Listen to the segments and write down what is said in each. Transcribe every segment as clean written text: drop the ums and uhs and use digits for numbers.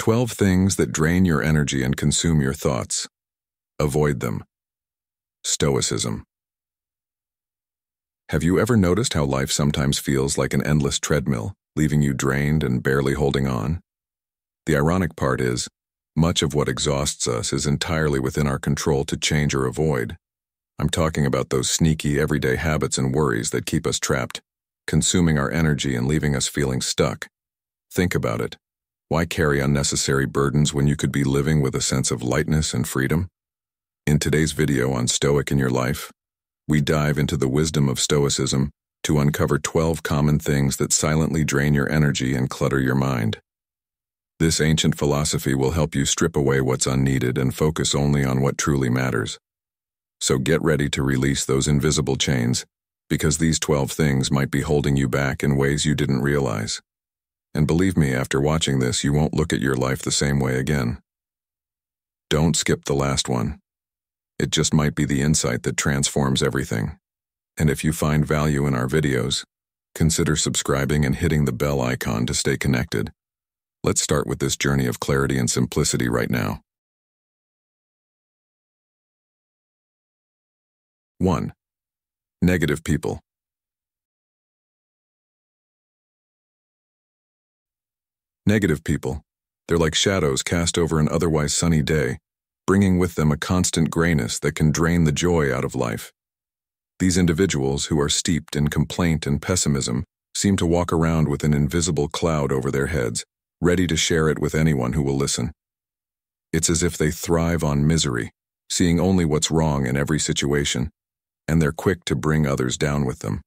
12 things that drain your energy and consume your thoughts. Avoid them. Stoicism. Have you ever noticed how life sometimes feels like an endless treadmill, leaving you drained and barely holding on? The ironic part is, much of what exhausts us is entirely within our control to change or avoid. I'm talking about those sneaky, everyday habits and worries that keep us trapped, consuming our energy and leaving us feeling stuck. Think about it. Why carry unnecessary burdens when you could be living with a sense of lightness and freedom? In today's video on Stoic in Your Life, we dive into the wisdom of Stoicism to uncover 12 common things that silently drain your energy and clutter your mind. This ancient philosophy will help you strip away what's unneeded and focus only on what truly matters. So get ready to release those invisible chains, because these 12 things might be holding you back in ways you didn't realize. And believe me, after watching this, you won't look at your life the same way again. Don't skip the last one. It just might be the insight that transforms everything. And if you find value in our videos, consider subscribing and hitting the bell icon to stay connected. Let's start with this journey of clarity and simplicity right now. 1. Negative people. Negative people. They're like shadows cast over an otherwise sunny day, bringing with them a constant grayness that can drain the joy out of life. These individuals, who are steeped in complaint and pessimism, seem to walk around with an invisible cloud over their heads, ready to share it with anyone who will listen. It's as if they thrive on misery, seeing only what's wrong in every situation, and they're quick to bring others down with them.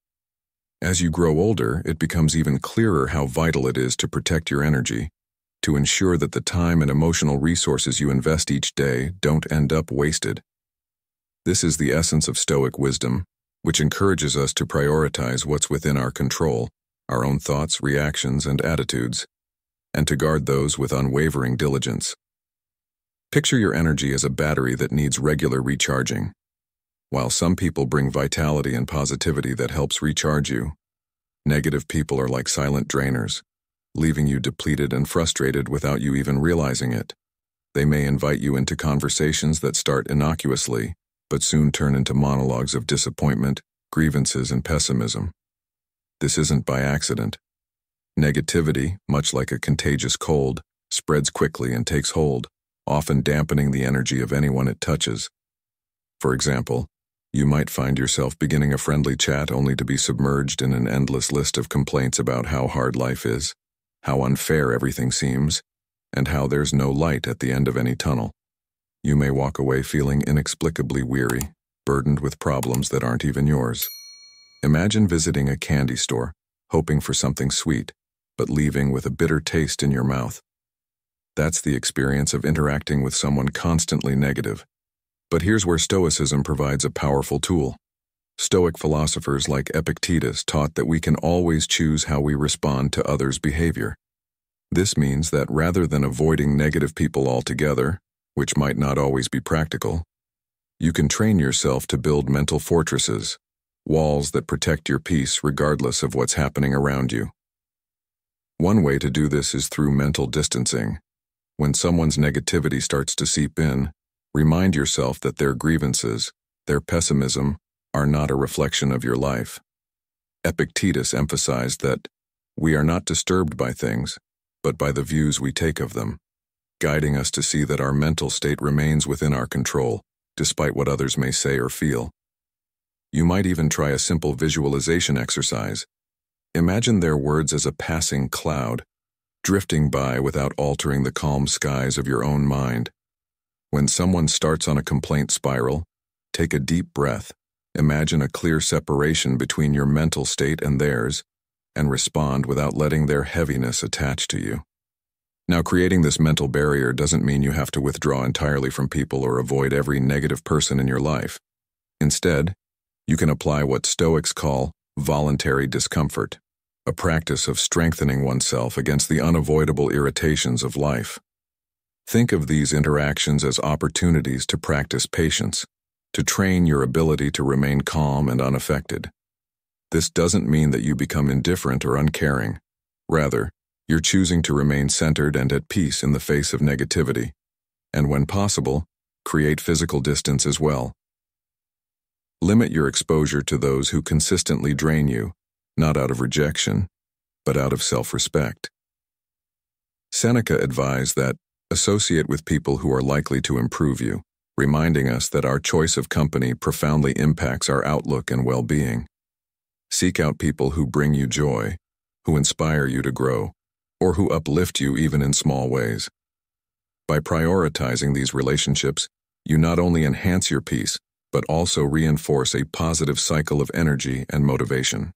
As you grow older, it becomes even clearer how vital it is to protect your energy, to ensure that the time and emotional resources you invest each day don't end up wasted. This is the essence of Stoic wisdom, which encourages us to prioritize what's within our control, our own thoughts, reactions, and attitudes, and to guard those with unwavering diligence. Picture your energy as a battery that needs regular recharging. While some people bring vitality and positivity that helps recharge you, negative people are like silent drainers, leaving you depleted and frustrated without you even realizing it. They may invite you into conversations that start innocuously, but soon turn into monologues of disappointment, grievances, and pessimism. This isn't by accident. Negativity, much like a contagious cold, spreads quickly and takes hold, often dampening the energy of anyone it touches. For example, you might find yourself beginning a friendly chat only to be submerged in an endless list of complaints about how hard life is, how unfair everything seems, and how there's no light at the end of any tunnel. You may walk away feeling inexplicably weary, burdened with problems that aren't even yours. Imagine visiting a candy store, hoping for something sweet, but leaving with a bitter taste in your mouth. That's the experience of interacting with someone constantly negative. But here's where Stoicism provides a powerful tool. Stoic philosophers like Epictetus taught that we can always choose how we respond to others' behavior. This means that rather than avoiding negative people altogether, which might not always be practical, you can train yourself to build mental fortresses, walls that protect your peace regardless of what's happening around you. One way to do this is through mental distancing. When someone's negativity starts to seep in, remind yourself that their grievances, their pessimism, are not a reflection of your life. Epictetus emphasized that we are not disturbed by things, but by the views we take of them, guiding us to see that our mental state remains within our control, despite what others may say or feel. You might even try a simple visualization exercise. Imagine their words as a passing cloud, drifting by without altering the calm skies of your own mind. When someone starts on a complaint spiral, take a deep breath, imagine a clear separation between your mental state and theirs, and respond without letting their heaviness attach to you. Now, creating this mental barrier doesn't mean you have to withdraw entirely from people or avoid every negative person in your life. Instead, you can apply what Stoics call voluntary discomfort, a practice of strengthening oneself against the unavoidable irritations of life. Think of these interactions as opportunities to practice patience, to train your ability to remain calm and unaffected. This doesn't mean that you become indifferent or uncaring. Rather, You're choosing to remain centered and at peace in the face of negativity, and when possible, create physical distance as well. Limit your exposure to those who consistently drain you, not out of rejection, but out of self-respect. Seneca advised that associate with people who are likely to improve you, reminding us that our choice of company profoundly impacts our outlook and well-being. Seek out people who bring you joy, who inspire you to grow, or who uplift you even in small ways. By prioritizing these relationships, you not only enhance your peace, but also reinforce a positive cycle of energy and motivation.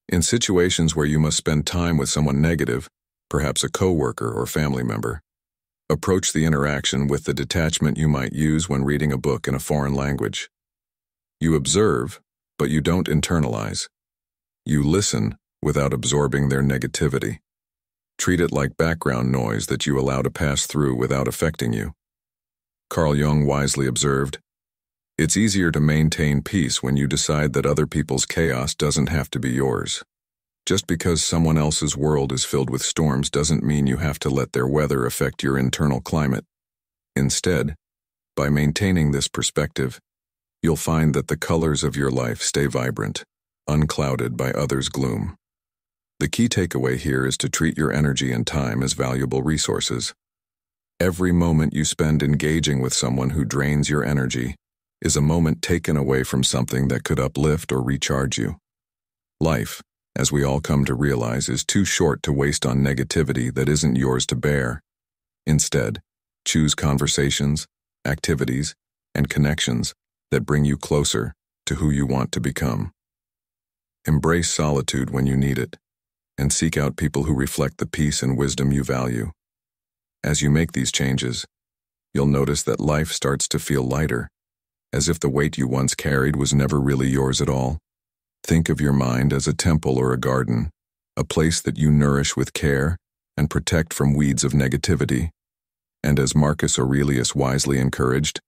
In situations where you must spend time with someone negative, perhaps a coworker or family member, approach the interaction with the detachment you might use when reading a book in a foreign language. You observe, but you don't internalize. You listen without absorbing their negativity. Treat it like background noise that you allow to pass through without affecting you. Carl Jung wisely observed, "It's easier to maintain peace when you decide that other people's chaos doesn't have to be yours. Just because someone else's world is filled with storms doesn't mean you have to let their weather affect your internal climate. Instead, by maintaining this perspective, you'll find that the colors of your life stay vibrant, unclouded by others' gloom." The key takeaway here is to treat your energy and time as valuable resources. Every moment you spend engaging with someone who drains your energy is a moment taken away from something that could uplift or recharge you. Life, as we all come to realize, is too short to waste on negativity that isn't yours to bear. Instead, choose conversations, activities, and connections that bring you closer to who you want to become. Embrace solitude when you need it, and seek out people who reflect the peace and wisdom you value. As you make these changes, you'll notice that life starts to feel lighter, as if the weight you once carried was never really yours at all. Think of your mind as a temple or a garden, a place that you nourish with care and protect from weeds of negativity. And as Marcus Aurelius wisely encouraged,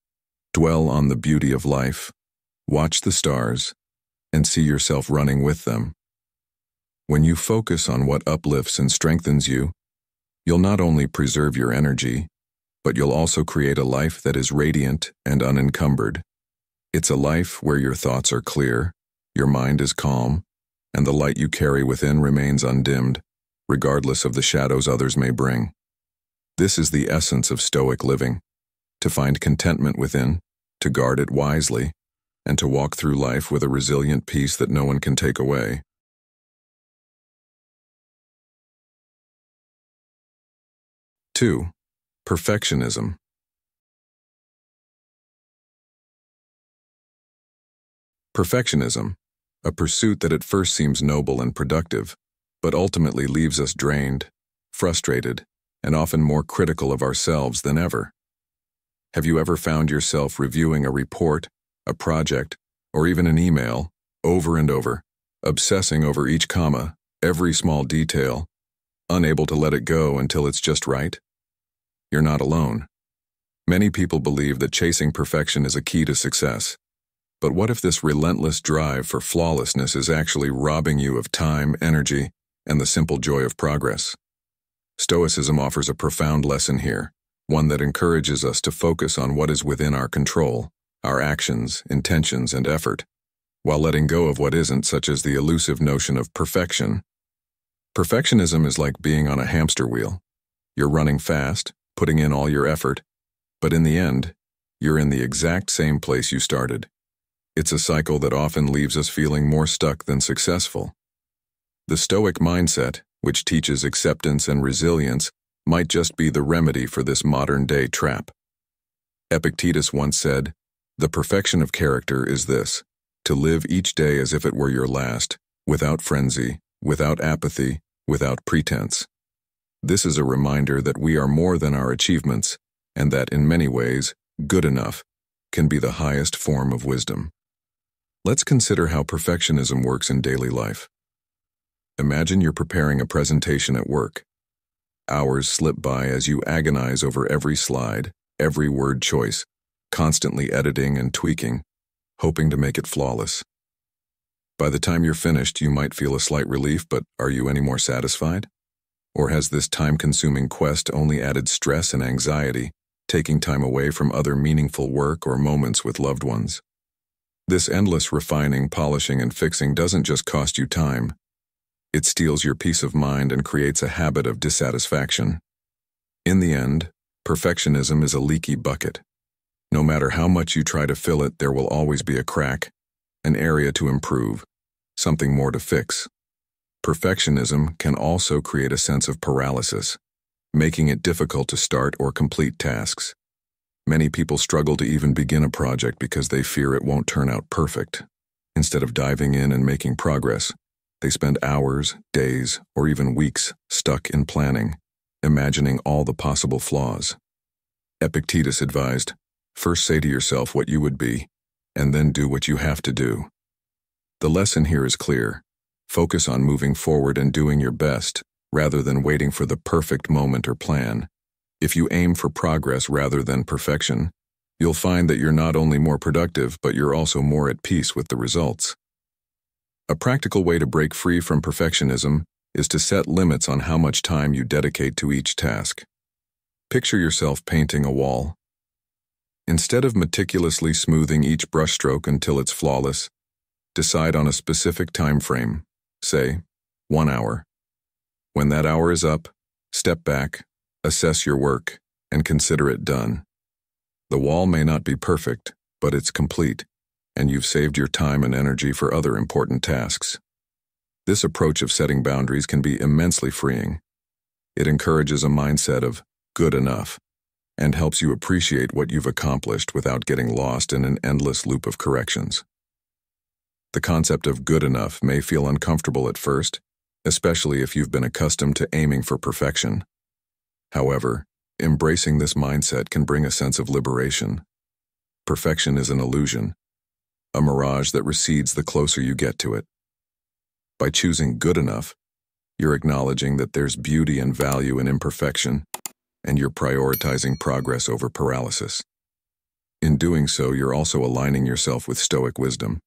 dwell on the beauty of life, watch the stars, and see yourself running with them. When you focus on what uplifts and strengthens you, you'll not only preserve your energy, but you'll also create a life that is radiant and unencumbered. It's a life where your thoughts are clear, your mind is calm, and the light you carry within remains undimmed, regardless of the shadows others may bring. This is the essence of Stoic living: to find contentment within, to guard it wisely, and to walk through life with a resilient peace that no one can take away. 2. Perfectionism. Perfectionism, a pursuit that at first seems noble and productive, but ultimately leaves us drained, frustrated, and often more critical of ourselves than ever. Have you ever found yourself reviewing a report, a project, or even an email, over and over, obsessing over each comma, every small detail, unable to let it go until it's just right? You're not alone. Many people believe that chasing perfection is a key to success. But what if this relentless drive for flawlessness is actually robbing you of time, energy, and the simple joy of progress? Stoicism offers a profound lesson here, one that encourages us to focus on what is within our control, our actions, intentions, and effort, while letting go of what isn't, such as the elusive notion of perfection. Perfectionism is like being on a hamster wheel. You're running fast, putting in all your effort, but in the end, you're in the exact same place you started. It's a cycle that often leaves us feeling more stuck than successful. The Stoic mindset, which teaches acceptance and resilience, might just be the remedy for this modern-day trap. Epictetus once said, "The perfection of character is this, to live each day as if it were your last, without frenzy, without apathy, without pretense." This is a reminder that we are more than our achievements, and that in many ways, good enough can be the highest form of wisdom. Let's consider how perfectionism works in daily life. Imagine you're preparing a presentation at work. Hours slip by as you agonize over every slide, every word choice, constantly editing and tweaking, hoping to make it flawless. By the time you're finished, you might feel a slight relief, but are you any more satisfied? Or has this time-consuming quest only added stress and anxiety, taking time away from other meaningful work or moments with loved ones? This endless refining, polishing, and fixing doesn't just cost you time. It steals your peace of mind and creates a habit of dissatisfaction. In the end, perfectionism is a leaky bucket. No matter how much you try to fill it, there will always be a crack, an area to improve, something more to fix. Perfectionism can also create a sense of paralysis, making it difficult to start or complete tasks. Many people struggle to even begin a project because they fear it won't turn out perfect. Instead of diving in and making progress, they spend hours, days, or even weeks stuck in planning, imagining all the possible flaws. Epictetus advised, first say to yourself what you would be, and then do what you have to do. The lesson here is clear. Focus on moving forward and doing your best, rather than waiting for the perfect moment or plan. If you aim for progress rather than perfection, you'll find that you're not only more productive, but you're also more at peace with the results. A practical way to break free from perfectionism is to set limits on how much time you dedicate to each task. Picture yourself painting a wall. Instead of meticulously smoothing each brushstroke until it's flawless, decide on a specific time frame, say 1 hour. When that hour is up, step back, assess your work, and consider it done. The wall may not be perfect, but it's complete, and you've saved your time and energy for other important tasks. This approach of setting boundaries can be immensely freeing. It encourages a mindset of good enough and helps you appreciate what you've accomplished without getting lost in an endless loop of corrections. The concept of good enough may feel uncomfortable at first, especially if you've been accustomed to aiming for perfection. However, embracing this mindset can bring a sense of liberation. Perfection is an illusion, a mirage that recedes the closer you get to it. By choosing good enough, you're acknowledging that there's beauty and value in imperfection, and you're prioritizing progress over paralysis. In doing so, you're also aligning yourself with Stoic wisdom.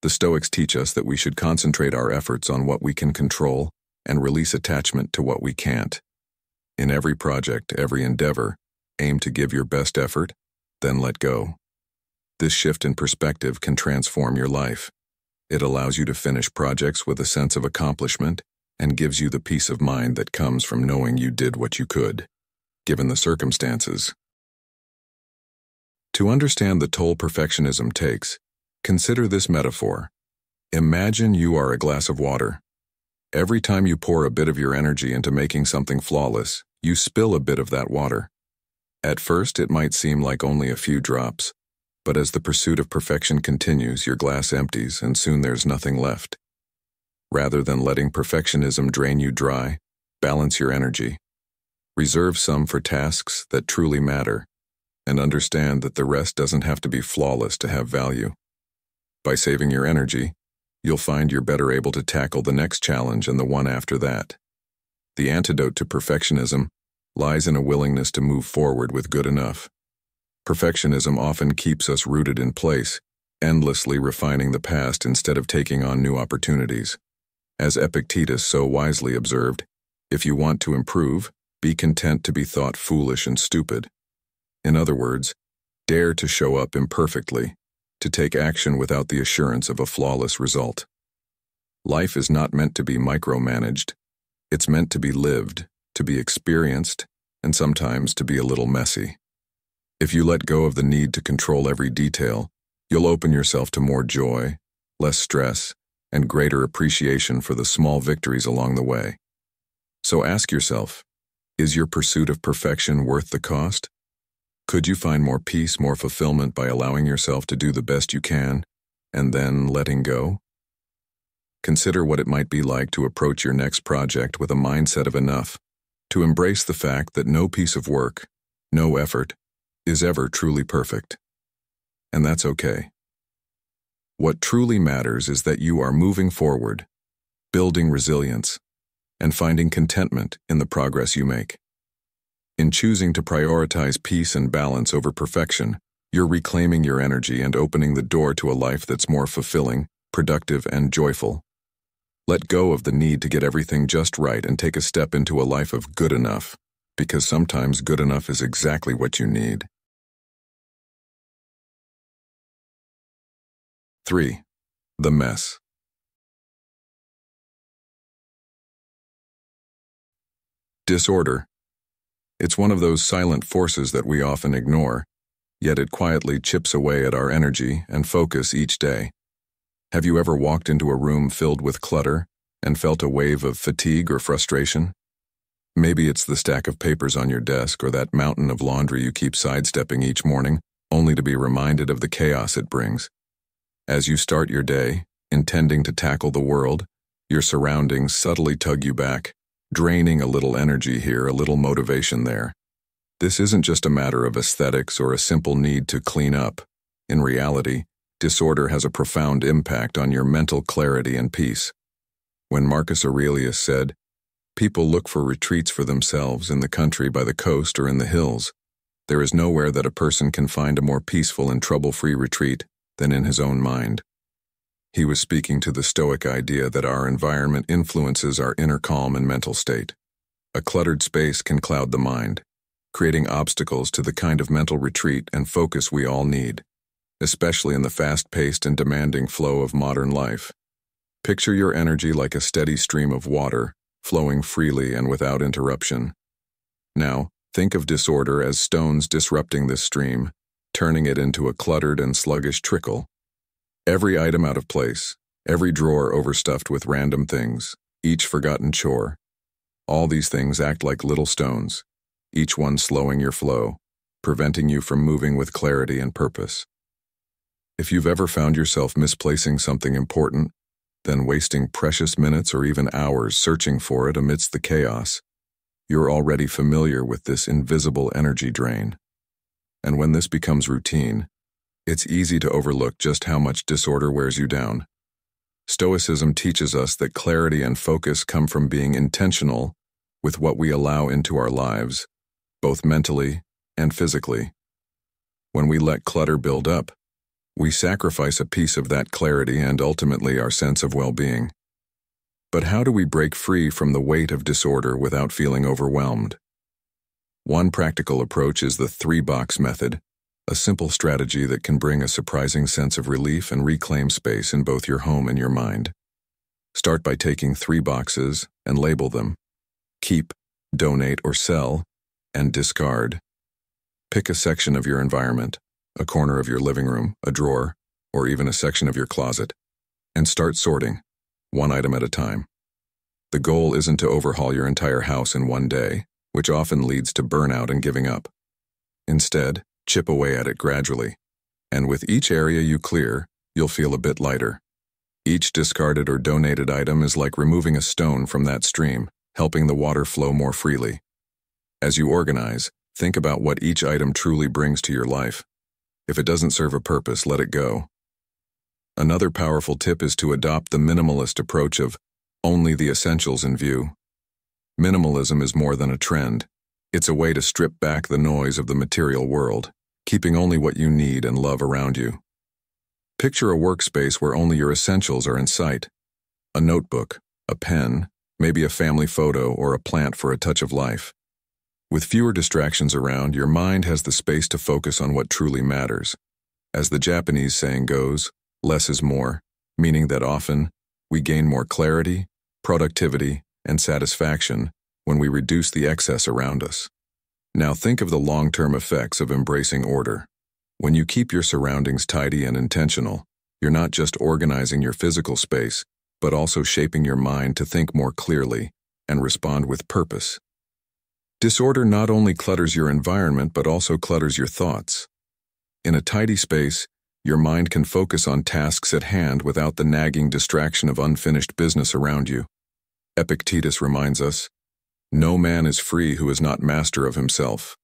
The Stoics teach us that we should concentrate our efforts on what we can control and release attachment to what we can't. In every project, every endeavor, aim to give your best effort, then let go. This shift in perspective can transform your life. It allows you to finish projects with a sense of accomplishment and gives you the peace of mind that comes from knowing you did what you could, given the circumstances. To understand the toll perfectionism takes, consider this metaphor. Imagine you are a glass of water. Every time you pour a bit of your energy into making something flawless, you spill a bit of that water. At first, it might seem like only a few drops, but as the pursuit of perfection continues, your glass empties and soon there's nothing left. Rather than letting perfectionism drain you dry, balance your energy. Reserve some for tasks that truly matter, and understand that the rest doesn't have to be flawless to have value. By saving your energy, you'll find you're better able to tackle the next challenge and the one after that. The antidote to perfectionism lies in a willingness to move forward with good enough. Perfectionism often keeps us rooted in place, endlessly refining the past instead of taking on new opportunities. As Epictetus so wisely observed, if you want to improve, be content to be thought foolish and stupid. In other words, dare to show up imperfectly, to take action without the assurance of a flawless result. Life is not meant to be micromanaged. It's meant to be lived, to be experienced, and sometimes to be a little messy. If you let go of the need to control every detail, you'll open yourself to more joy, less stress, and greater appreciation for the small victories along the way. So ask yourself, is your pursuit of perfection worth the cost? Could you find more peace, more fulfillment by allowing yourself to do the best you can, and then letting go? Consider what it might be like to approach your next project with a mindset of enough, to embrace the fact that no piece of work, no effort, is ever truly perfect. And that's okay. What truly matters is that you are moving forward, building resilience, and finding contentment in the progress you make. In choosing to prioritize peace and balance over perfection, you're reclaiming your energy and opening the door to a life that's more fulfilling, productive, and joyful. Let go of the need to get everything just right and take a step into a life of good enough, because sometimes good enough is exactly what you need. 3. The mess. Disorder. It's one of those silent forces that we often ignore, yet it quietly chips away at our energy and focus each day. Have you ever walked into a room filled with clutter and felt a wave of fatigue or frustration? Maybe it's the stack of papers on your desk or that mountain of laundry you keep sidestepping each morning, only to be reminded of the chaos it brings. As you start your day, intending to tackle the world, your surroundings subtly tug you back, draining a little energy here, a little motivation there. This isn't just a matter of aesthetics or a simple need to clean up. In reality, disorder has a profound impact on your mental clarity and peace. When Marcus Aurelius said, "People look for retreats for themselves in the country by the coast or in the hills, there is nowhere that a person can find a more peaceful and trouble-free retreat than in his own mind." He was speaking to the Stoic idea that our environment influences our inner calm and mental state. A cluttered space can cloud the mind, creating obstacles to the kind of mental retreat and focus we all need, especially in the fast-paced and demanding flow of modern life. Picture your energy like a steady stream of water, flowing freely and without interruption. Now, think of disorder as stones disrupting this stream, turning it into a cluttered and sluggish trickle. Every item out of place, every drawer overstuffed with random things, each forgotten chore. All these things act like little stones, each one slowing your flow, preventing you from moving with clarity and purpose. If you've ever found yourself misplacing something important, then wasting precious minutes or even hours searching for it amidst the chaos, you're already familiar with this invisible energy drain. And when this becomes routine, it's easy to overlook just how much disorder wears you down. Stoicism teaches us that clarity and focus come from being intentional with what we allow into our lives, both mentally and physically. When we let clutter build up, we sacrifice a piece of that clarity and ultimately our sense of well-being. But how do we break free from the weight of disorder without feeling overwhelmed? One practical approach is the 3-box method, a simple strategy that can bring a surprising sense of relief and reclaim space in both your home and your mind. Start by taking 3 boxes and label them: keep, donate or sell, and discard. Pick a section of your environment, a corner of your living room, a drawer, or even a section of your closet, and start sorting, one item at a time. The goal isn't to overhaul your entire house in one day, which often leads to burnout and giving up. Instead, chip away at it gradually, and with each area you clear, you'll feel a bit lighter. Each discarded or donated item is like removing a stone from that stream, helping the water flow more freely. As you organize, think about what each item truly brings to your life. If it doesn't serve a purpose, let it go. Another powerful tip is to adopt the minimalist approach of only the essentials in view. Minimalism is more than a trend. It's a way to strip back the noise of the material world, keeping only what you need and love around you. Picture a workspace where only your essentials are in sight. A notebook, a pen, maybe a family photo or a plant for a touch of life. With fewer distractions around, your mind has the space to focus on what truly matters. As the Japanese saying goes, less is more, meaning that often we gain more clarity, productivity, and satisfaction when we reduce the excess around us. Now think of the long-term effects of embracing order. When you keep your surroundings tidy and intentional, you're not just organizing your physical space, but also shaping your mind to think more clearly and respond with purpose. Disorder not only clutters your environment, but also clutters your thoughts. In a tidy space, your mind can focus on tasks at hand without the nagging distraction of unfinished business around you. Epictetus reminds us, "No man is free who is not master of himself."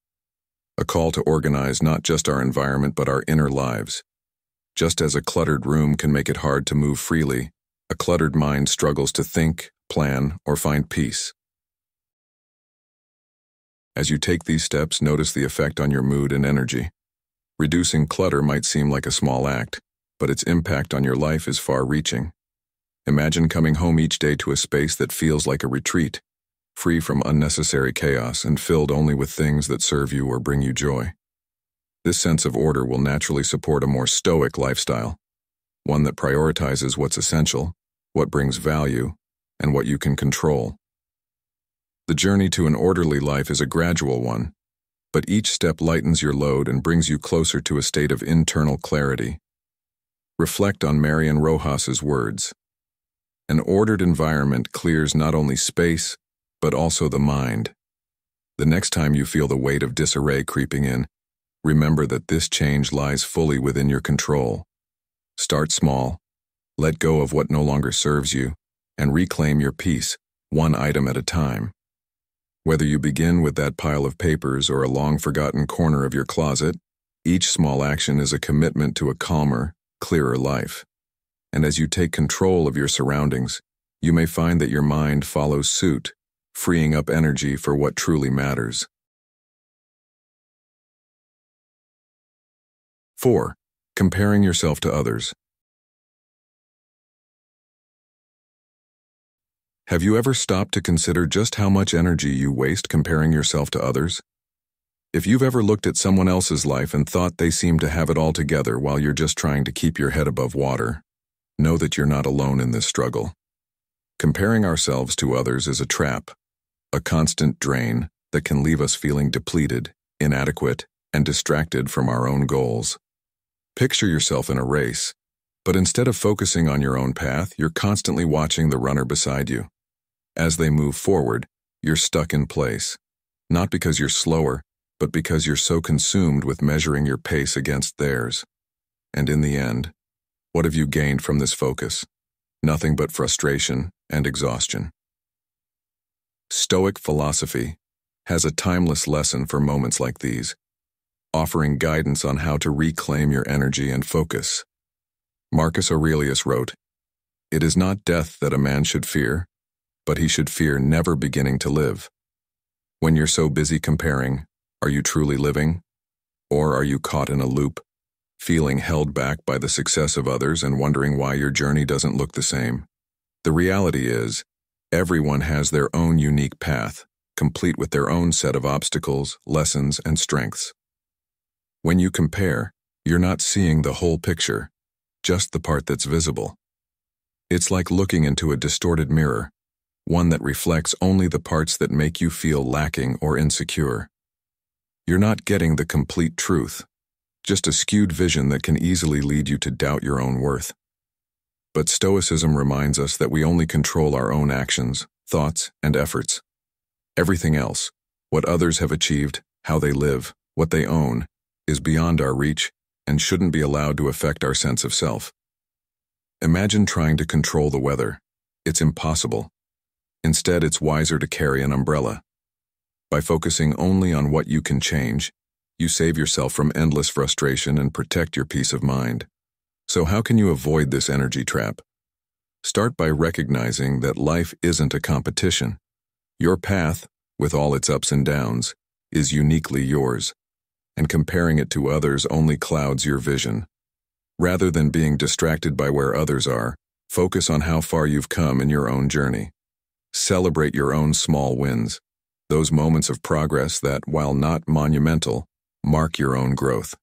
A call to organize not just our environment but our inner lives. Just as a cluttered room can make it hard to move freely, a cluttered mind struggles to think, plan, or find peace. As you take these steps, notice the effect on your mood and energy. Reducing clutter might seem like a small act, but its impact on your life is far-reaching. Imagine coming home each day to a space that feels like a retreat, free from unnecessary chaos and filled only with things that serve you or bring you joy. This sense of order will naturally support a more stoic lifestyle, one that prioritizes what's essential, what brings value, and what you can control. The journey to an orderly life is a gradual one, but each step lightens your load and brings you closer to a state of internal clarity. Reflect on Marian Rojas's words. An ordered environment clears not only space, but also the mind. The next time you feel the weight of disarray creeping in, remember that this change lies fully within your control. Start small, let go of what no longer serves you, and reclaim your peace, one item at a time. Whether you begin with that pile of papers or a long-forgotten corner of your closet, each small action is a commitment to a calmer, clearer life. And as you take control of your surroundings, you may find that your mind follows suit, freeing up energy for what truly matters. 4. Comparing yourself to others. Have you ever stopped to consider just how much energy you waste comparing yourself to others? If you've ever looked at someone else's life and thought they seem to have it all together while you're just trying to keep your head above water, know that you're not alone in this struggle. Comparing ourselves to others is a trap, a constant drain that can leave us feeling depleted, inadequate, and distracted from our own goals. Picture yourself in a race, but instead of focusing on your own path, you're constantly watching the runner beside you. As they move forward, you're stuck in place, not because you're slower, but because you're so consumed with measuring your pace against theirs. And in the end, what have you gained from this focus? Nothing but frustration and exhaustion. Stoic philosophy has a timeless lesson for moments like these, offering guidance on how to reclaim your energy and focus. Marcus Aurelius wrote, "It is not death that a man should fear, but he should fear never beginning to live." When you're so busy comparing, are you truly living? Or are you caught in a loop, feeling held back by the success of others and wondering why your journey doesn't look the same? The reality is, everyone has their own unique path, complete with their own set of obstacles, lessons, and strengths. When you compare, you're not seeing the whole picture, just the part that's visible. It's like looking into a distorted mirror, one that reflects only the parts that make you feel lacking or insecure. You're not getting the complete truth, just a skewed vision that can easily lead you to doubt your own worth. But Stoicism reminds us that we only control our own actions, thoughts, and efforts. Everything else, what others have achieved, how they live, what they own, is beyond our reach and shouldn't be allowed to affect our sense of self. Imagine trying to control the weather. It's impossible. Instead, it's wiser to carry an umbrella. By focusing only on what you can change, you save yourself from endless frustration and protect your peace of mind. So how can you avoid this energy trap? Start by recognizing that life isn't a competition. Your path, with all its ups and downs, is uniquely yours, and comparing it to others only clouds your vision. Rather than being distracted by where others are, focus on how far you've come in your own journey. Celebrate your own small wins, those moments of progress that, while not monumental, mark your own growth.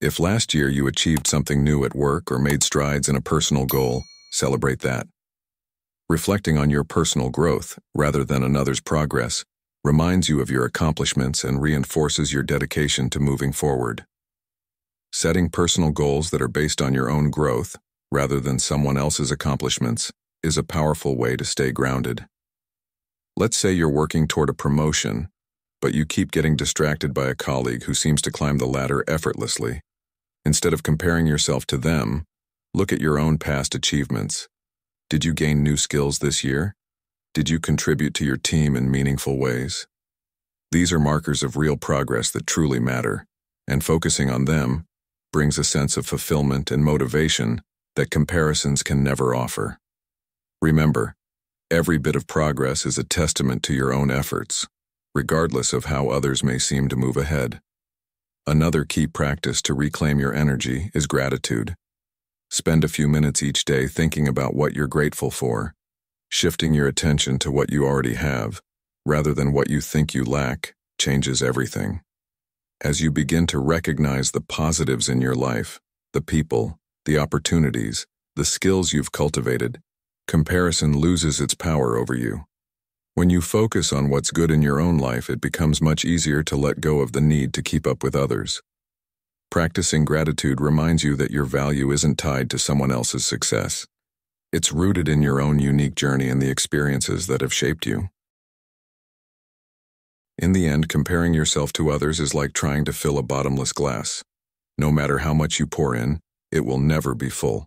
If last year you achieved something new at work or made strides in a personal goal, celebrate that. Reflecting on your personal growth, rather than another's progress, reminds you of your accomplishments and reinforces your dedication to moving forward. Setting personal goals that are based on your own growth, rather than someone else's accomplishments, is a powerful way to stay grounded. Let's say you're working toward a promotion, but you keep getting distracted by a colleague who seems to climb the ladder effortlessly. Instead of comparing yourself to them, look at your own past achievements. Did you gain new skills this year? Did you contribute to your team in meaningful ways? These are markers of real progress that truly matter, and focusing on them brings a sense of fulfillment and motivation that comparisons can never offer. Remember, every bit of progress is a testament to your own efforts, regardless of how others may seem to move ahead. Another key practice to reclaim your energy is gratitude. Spend a few minutes each day thinking about what you're grateful for, shifting your attention to what you already have, rather than what you think you lack, changes everything. As you begin to recognize the positives in your life, the people, the opportunities, the skills you've cultivated, comparison loses its power over you. When you focus on what's good in your own life, it becomes much easier to let go of the need to keep up with others. Practicing gratitude reminds you that your value isn't tied to someone else's success. It's rooted in your own unique journey and the experiences that have shaped you. In the end, comparing yourself to others is like trying to fill a bottomless glass. No matter how much you pour in, it will never be full.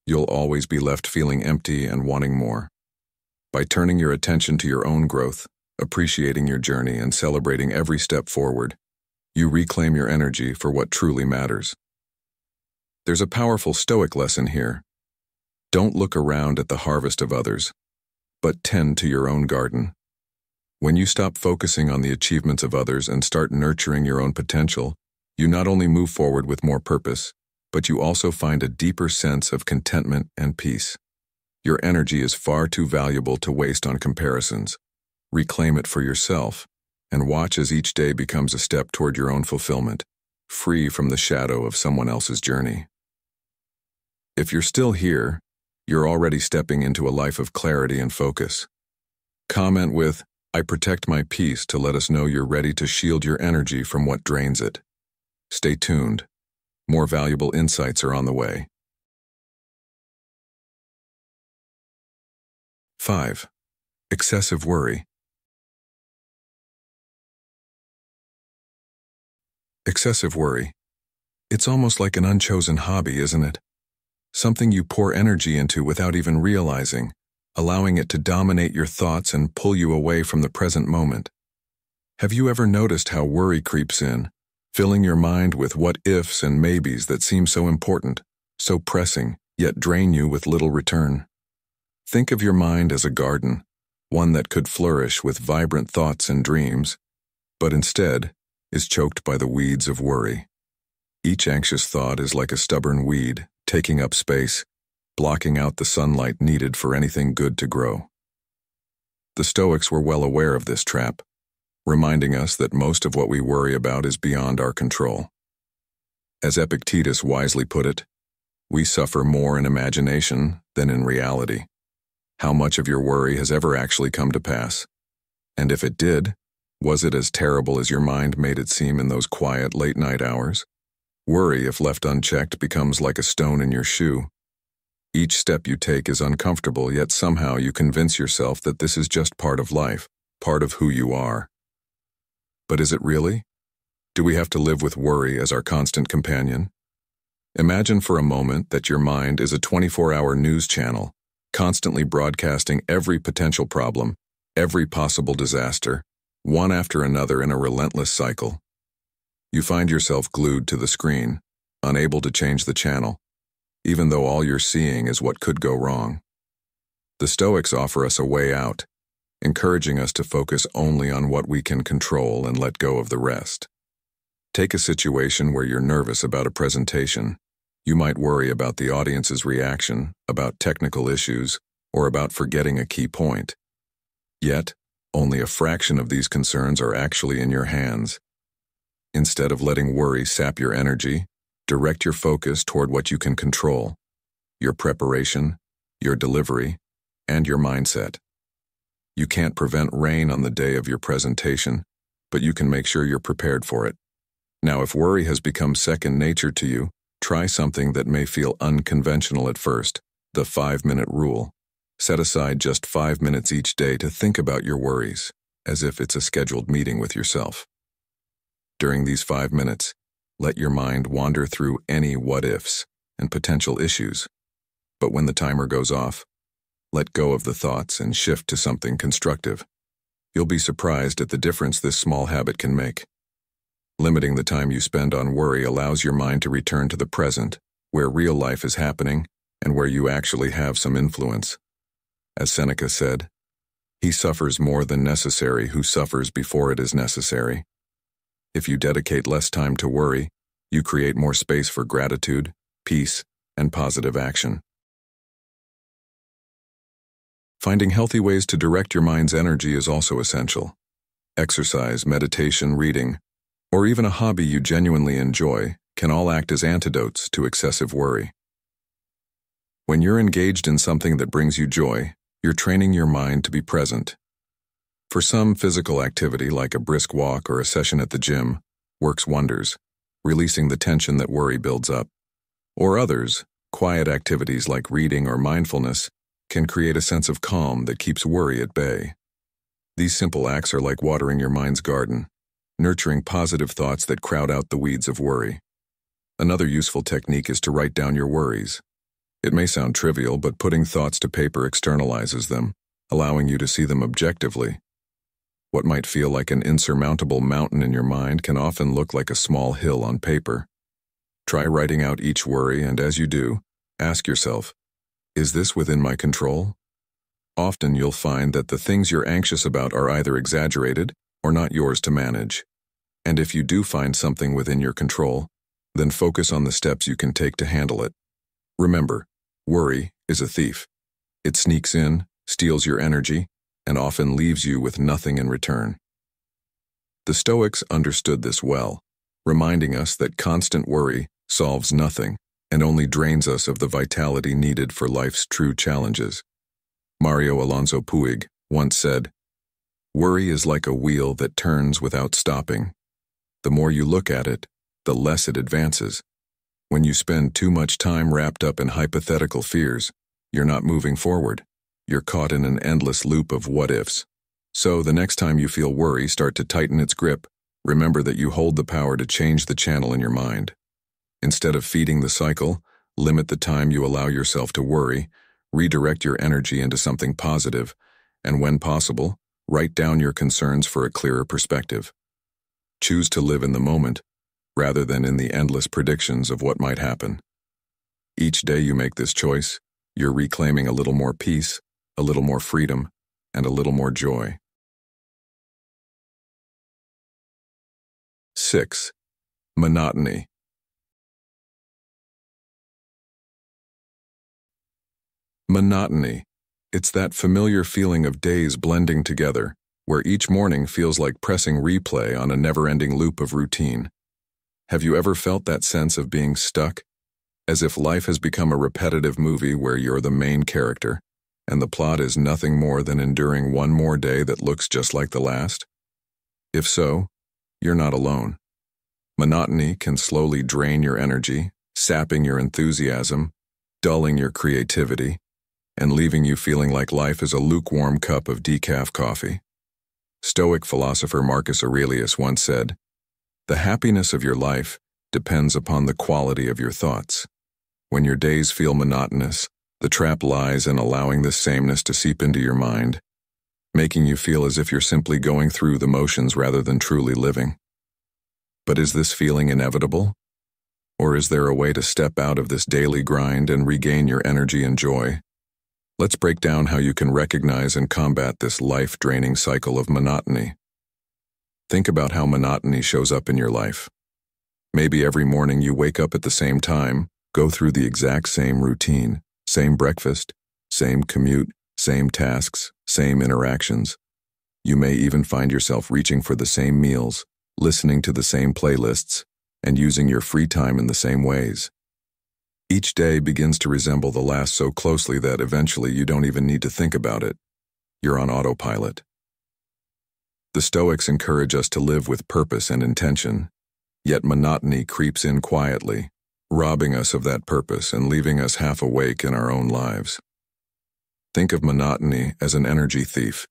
You'll always be left feeling empty and wanting more. By turning your attention to your own growth, appreciating your journey, and celebrating every step forward, you reclaim your energy for what truly matters. There's a powerful Stoic lesson here. Don't look around at the harvest of others, but tend to your own garden. When you stop focusing on the achievements of others and start nurturing your own potential, you not only move forward with more purpose, but you also find a deeper sense of contentment and peace. Your energy is far too valuable to waste on comparisons. Reclaim it for yourself, and watch as each day becomes a step toward your own fulfillment, free from the shadow of someone else's journey. If you're still here, you're already stepping into a life of clarity and focus. Comment with, "I protect my peace," to let us know you're ready to shield your energy from what drains it. Stay tuned. More valuable insights are on the way. 5. Excessive worry. Excessive worry. It's almost like an unchosen hobby, isn't it? Something you pour energy into without even realizing, allowing it to dominate your thoughts and pull you away from the present moment. Have you ever noticed how worry creeps in, filling your mind with what-ifs and maybes that seem so important, so pressing, yet drain you with little return? Think of your mind as a garden, one that could flourish with vibrant thoughts and dreams, but instead is choked by the weeds of worry. Each anxious thought is like a stubborn weed, taking up space, blocking out the sunlight needed for anything good to grow. The Stoics were well aware of this trap, reminding us that most of what we worry about is beyond our control. As Epictetus wisely put it, we suffer more in imagination than in reality. How much of your worry has ever actually come to pass? And if it did, was it as terrible as your mind made it seem in those quiet late-night hours? Worry, if left unchecked, becomes like a stone in your shoe. Each step you take is uncomfortable, yet somehow you convince yourself that this is just part of life, part of who you are. But is it really? Do we have to live with worry as our constant companion? Imagine for a moment that your mind is a 24-hour news channel, constantly broadcasting every potential problem, every possible disaster, one after another in a relentless cycle. You find yourself glued to the screen, unable to change the channel, even though all you're seeing is what could go wrong. The Stoics offer us a way out, encouraging us to focus only on what we can control and let go of the rest. Take a situation where you're nervous about a presentation. You might worry about the audience's reaction, about technical issues, or about forgetting a key point. Yet, only a fraction of these concerns are actually in your hands. Instead of letting worry sap your energy, direct your focus toward what you can control: your preparation, your delivery, and your mindset. You can't prevent rain on the day of your presentation, but you can make sure you're prepared for it. Now, if worry has become second nature to you, try something that may feel unconventional at first: the 5-minute rule. Set aside just 5 minutes each day to think about your worries, as if it's a scheduled meeting with yourself. During these 5 minutes, let your mind wander through any what-ifs and potential issues. But when the timer goes off, let go of the thoughts and shift to something constructive. You'll be surprised at the difference this small habit can make. Limiting the time you spend on worry allows your mind to return to the present, where real life is happening and where you actually have some influence. As Seneca said, "He suffers more than necessary who suffers before it is necessary." If you dedicate less time to worry, you create more space for gratitude, peace, and positive action. Finding healthy ways to direct your mind's energy is also essential. Exercise, meditation, reading, or even a hobby you genuinely enjoy can all act as antidotes to excessive worry. When you're engaged in something that brings you joy, you're training your mind to be present. For some, physical activity like a brisk walk or a session at the gym works wonders, releasing the tension that worry builds up. Or others, quiet activities like reading or mindfulness can create a sense of calm that keeps worry at bay. These simple acts are like watering your mind's garden, nurturing positive thoughts that crowd out the weeds of worry. Another useful technique is to write down your worries. It may sound trivial, but putting thoughts to paper externalizes them, allowing you to see them objectively. What might feel like an insurmountable mountain in your mind can often look like a small hill on paper. Try writing out each worry, and as you do, ask yourself, is this within my control? Often you'll find that the things you're anxious about are either exaggerated or not yours to manage. And if you do find something within your control, then focus on the steps you can take to handle it. Remember, worry is a thief. It sneaks in, steals your energy, and often leaves you with nothing in return. The Stoics understood this well, reminding us that constant worry solves nothing and only drains us of the vitality needed for life's true challenges. Mario Alonso Puig once said, "Worry is like a wheel that turns without stopping. The more you look at it, the less it advances. When you spend too much time wrapped up in hypothetical fears, you're not moving forward. You're caught in an endless loop of what-ifs. So the next time you feel worry start to tighten its grip, remember that you hold the power to change the channel in your mind. Instead of feeding the cycle, limit the time you allow yourself to worry, redirect your energy into something positive, and when possible, write down your concerns for a clearer perspective. Choose to live in the moment, rather than in the endless predictions of what might happen. Each day you make this choice, you're reclaiming a little more peace, a little more freedom, and a little more joy. 6. Monotony. Monotony. It's that familiar feeling of days blending together, where each morning feels like pressing replay on a never-ending loop of routine. Have you ever felt that sense of being stuck? As if life has become a repetitive movie where you're the main character, and the plot is nothing more than enduring one more day that looks just like the last? If so, you're not alone. Monotony can slowly drain your energy, sapping your enthusiasm, dulling your creativity, and leaving you feeling like life is a lukewarm cup of decaf coffee. Stoic philosopher Marcus Aurelius once said, "The happiness of your life depends upon the quality of your thoughts." When your days feel monotonous, the trap lies in allowing this sameness to seep into your mind, making you feel as if you're simply going through the motions rather than truly living. But is this feeling inevitable? Or is there a way to step out of this daily grind and regain your energy and joy? Let's break down how you can recognize and combat this life-draining cycle of monotony. Think about how monotony shows up in your life. Maybe every morning you wake up at the same time, go through the exact same routine, same breakfast, same commute, same tasks, same interactions. You may even find yourself reaching for the same meals, listening to the same playlists, and using your free time in the same ways. Each day begins to resemble the last so closely that eventually you don't even need to think about it. You're on autopilot. The Stoics encourage us to live with purpose and intention, yet monotony creeps in quietly, robbing us of that purpose and leaving us half awake in our own lives. Think of monotony as an energy thief.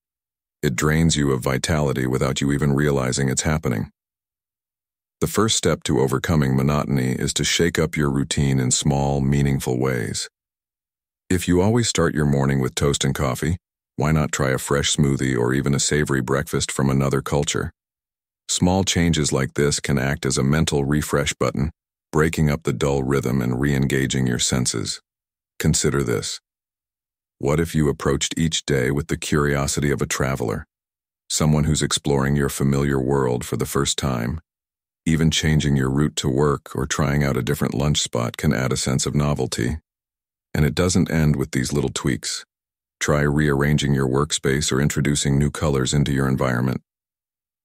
It drains you of vitality without you even realizing it's happening. The first step to overcoming monotony is to shake up your routine in small, meaningful ways. If you always start your morning with toast and coffee, why not try a fresh smoothie or even a savory breakfast from another culture? Small changes like this can act as a mental refresh button, breaking up the dull rhythm and re-engaging your senses. Consider this. What if you approached each day with the curiosity of a traveler, someone who's exploring your familiar world for the first time? Even changing your route to work or trying out a different lunch spot can add a sense of novelty. And it doesn't end with these little tweaks. Try rearranging your workspace or introducing new colors into your environment.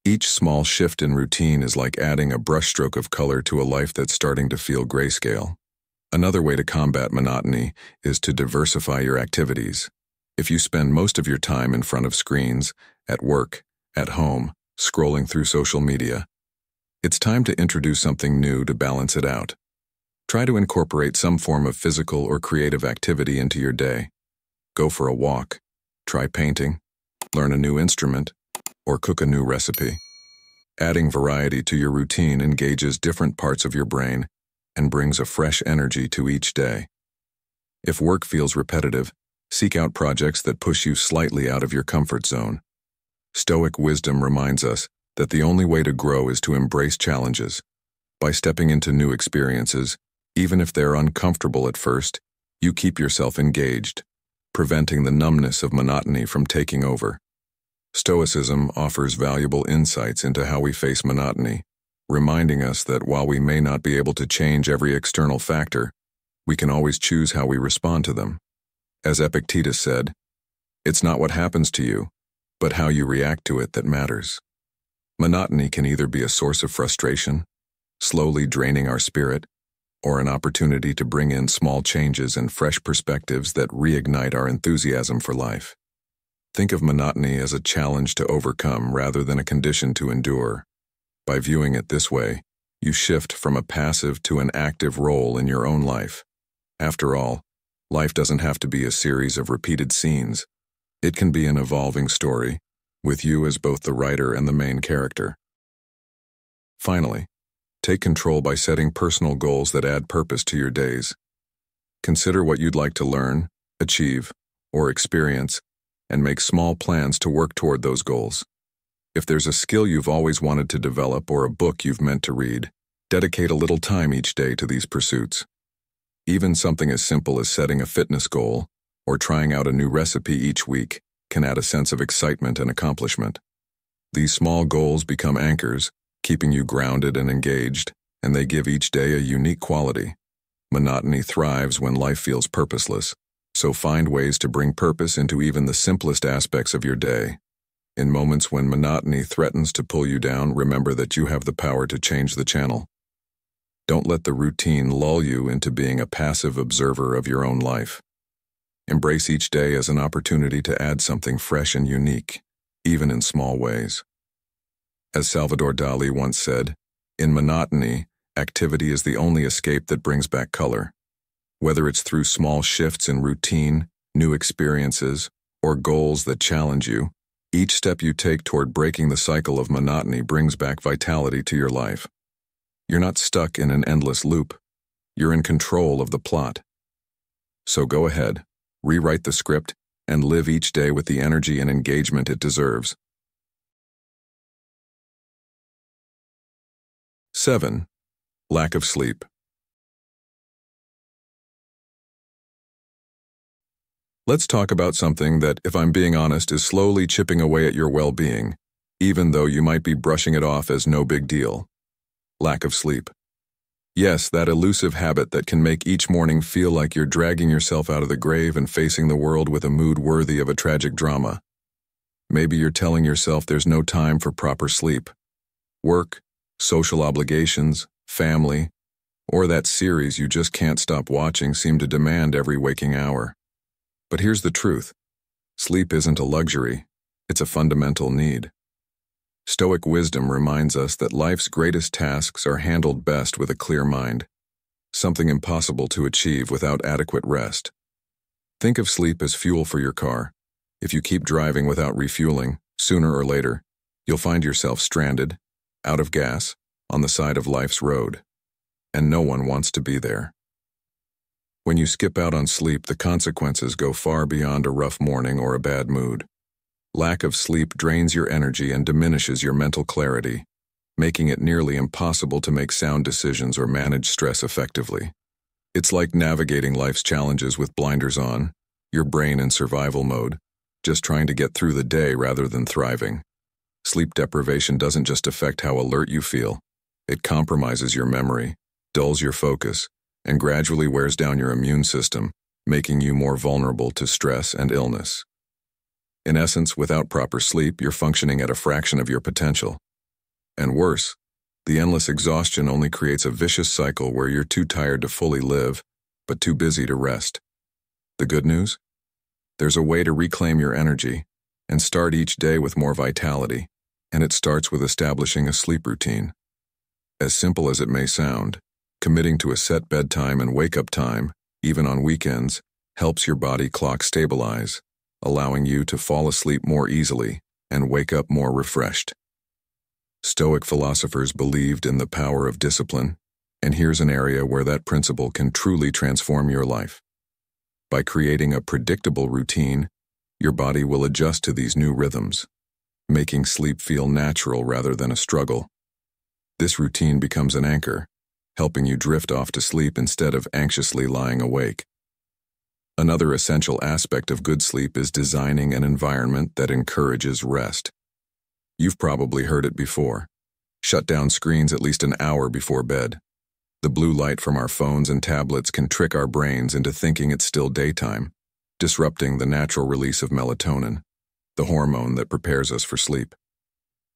Each small shift in routine is like adding a brushstroke of color to a life that's starting to feel grayscale. Another way to combat monotony is to diversify your activities. If you spend most of your time in front of screens, at work, at home, scrolling through social media, it's time to introduce something new to balance it out. Try to incorporate some form of physical or creative activity into your day. Go for a walk, try painting, learn a new instrument, or cook a new recipe. Adding variety to your routine engages different parts of your brain and brings a fresh energy to each day. If work feels repetitive, seek out projects that push you slightly out of your comfort zone. Stoic wisdom reminds us that the only way to grow is to embrace challenges. By stepping into new experiences, even if they're uncomfortable at first, you keep yourself engaged, preventing the numbness of monotony from taking over. Stoicism offers valuable insights into how we face monotony, reminding us that while we may not be able to change every external factor, we can always choose how we respond to them. As Epictetus said, "It's not what happens to you, but how you react to it that matters." Monotony can either be a source of frustration, slowly draining our spirit, or an opportunity to bring in small changes and fresh perspectives that reignite our enthusiasm for life. Think of monotony as a challenge to overcome rather than a condition to endure. By viewing it this way, you shift from a passive to an active role in your own life. After all, life doesn't have to be a series of repeated scenes. It can be an evolving story, with you as both the writer and the main character. Finally, take control by setting personal goals that add purpose to your days. Consider what you'd like to learn, achieve, or experience, and make small plans to work toward those goals. If there's a skill you've always wanted to develop or a book you've meant to read, dedicate a little time each day to these pursuits. Even something as simple as setting a fitness goal or trying out a new recipe each week can add a sense of excitement and accomplishment. These small goals become anchors, keeping you grounded and engaged, and they give each day a unique quality. Monotony thrives when life feels purposeless, so find ways to bring purpose into even the simplest aspects of your day. In moments when monotony threatens to pull you down, remember that you have the power to change the channel. Don't let the routine lull you into being a passive observer of your own life. Embrace each day as an opportunity to add something fresh and unique, even in small ways. As Salvador Dali once said, "In monotony, activity is the only escape that brings back color." Whether it's through small shifts in routine, new experiences, or goals that challenge you, each step you take toward breaking the cycle of monotony brings back vitality to your life. You're not stuck in an endless loop. You're in control of the plot. So go ahead, rewrite the script, and live each day with the energy and engagement it deserves. 7. Lack of sleep. Let's talk about something that, if I'm being honest, is slowly chipping away at your well-being, even though you might be brushing it off as no big deal. Lack of sleep. Yes, that elusive habit that can make each morning feel like you're dragging yourself out of the grave and facing the world with a mood worthy of a tragic drama. Maybe you're telling yourself there's no time for proper sleep. Work, social obligations, family, or that series you just can't stop watching seem to demand every waking hour. But here's the truth. Sleep isn't a luxury, it's a fundamental need. Stoic wisdom reminds us that life's greatest tasks are handled best with a clear mind, something impossible to achieve without adequate rest. Think of sleep as fuel for your car. If you keep driving without refueling, sooner or later, you'll find yourself stranded, out of gas, on the side of life's road. And no one wants to be there. When you skip out on sleep, the consequences go far beyond a rough morning or a bad mood. Lack of sleep drains your energy and diminishes your mental clarity, making it nearly impossible to make sound decisions or manage stress effectively. It's like navigating life's challenges with blinders on, your brain in survival mode, just trying to get through the day rather than thriving. Sleep deprivation doesn't just affect how alert you feel, It compromises your memory, dulls your focus, and gradually wears down your immune system, making you more vulnerable to stress and illness. In essence, without proper sleep, you're functioning at a fraction of your potential. And worse, the endless exhaustion only creates a vicious cycle where you're too tired to fully live, but too busy to rest. The good news? There's a way to reclaim your energy and start each day with more vitality, and it starts with establishing a sleep routine. As simple as it may sound, committing to a set bedtime and wake-up time, even on weekends, helps your body clock stabilize, allowing you to fall asleep more easily and wake up more refreshed. Stoic philosophers believed in the power of discipline, and here's an area where that principle can truly transform your life. By creating a predictable routine, your body will adjust to these new rhythms, making sleep feel natural rather than a struggle. This routine becomes an anchor, helping you drift off to sleep instead of anxiously lying awake. Another essential aspect of good sleep is designing an environment that encourages rest. You've probably heard it before. Shut down screens at least an hour before bed. The blue light from our phones and tablets can trick our brains into thinking it's still daytime, disrupting the natural release of melatonin, the hormone that prepares us for sleep.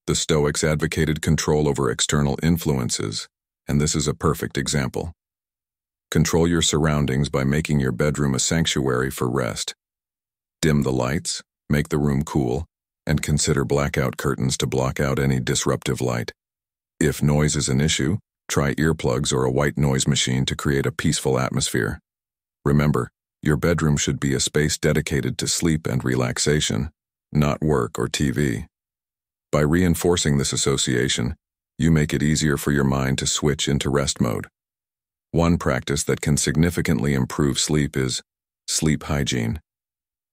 The Stoics advocated control over external influences, and this is a perfect example. Control your surroundings by making your bedroom a sanctuary for rest. Dim the lights, make the room cool, and consider blackout curtains to block out any disruptive light. If noise is an issue, try earplugs or a white noise machine to create a peaceful atmosphere. Remember, your bedroom should be a space dedicated to sleep and relaxation, not work or TV. By reinforcing this association, you make it easier for your mind to switch into rest mode. One practice that can significantly improve sleep is sleep hygiene.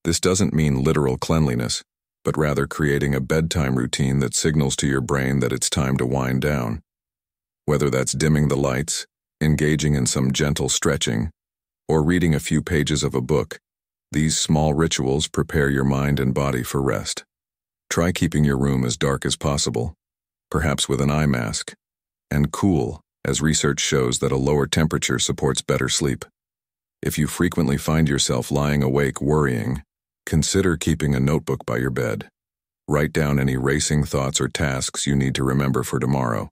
This doesn't mean literal cleanliness, but rather creating a bedtime routine that signals to your brain that it's time to wind down. Whether that's dimming the lights, engaging in some gentle stretching, or reading a few pages of a book, these small rituals prepare your mind and body for rest. Try keeping your room as dark as possible, perhaps with an eye mask, and cool, as research shows that a lower temperature supports better sleep. If you frequently find yourself lying awake worrying, consider keeping a notebook by your bed. Write down any racing thoughts or tasks you need to remember for tomorrow.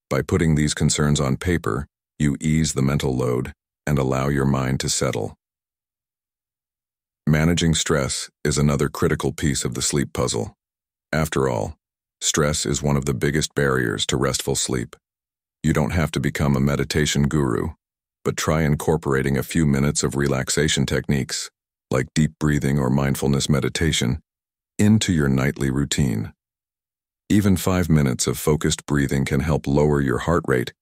By putting these concerns on paper, you ease the mental load and allow your mind to settle. Managing stress is another critical piece of the sleep puzzle. After all, stress is one of the biggest barriers to restful sleep. You don't have to become a meditation guru, but try incorporating a few minutes of relaxation techniques, like deep breathing or mindfulness meditation, into your nightly routine. Even 5 minutes of focused breathing can help lower your heart rate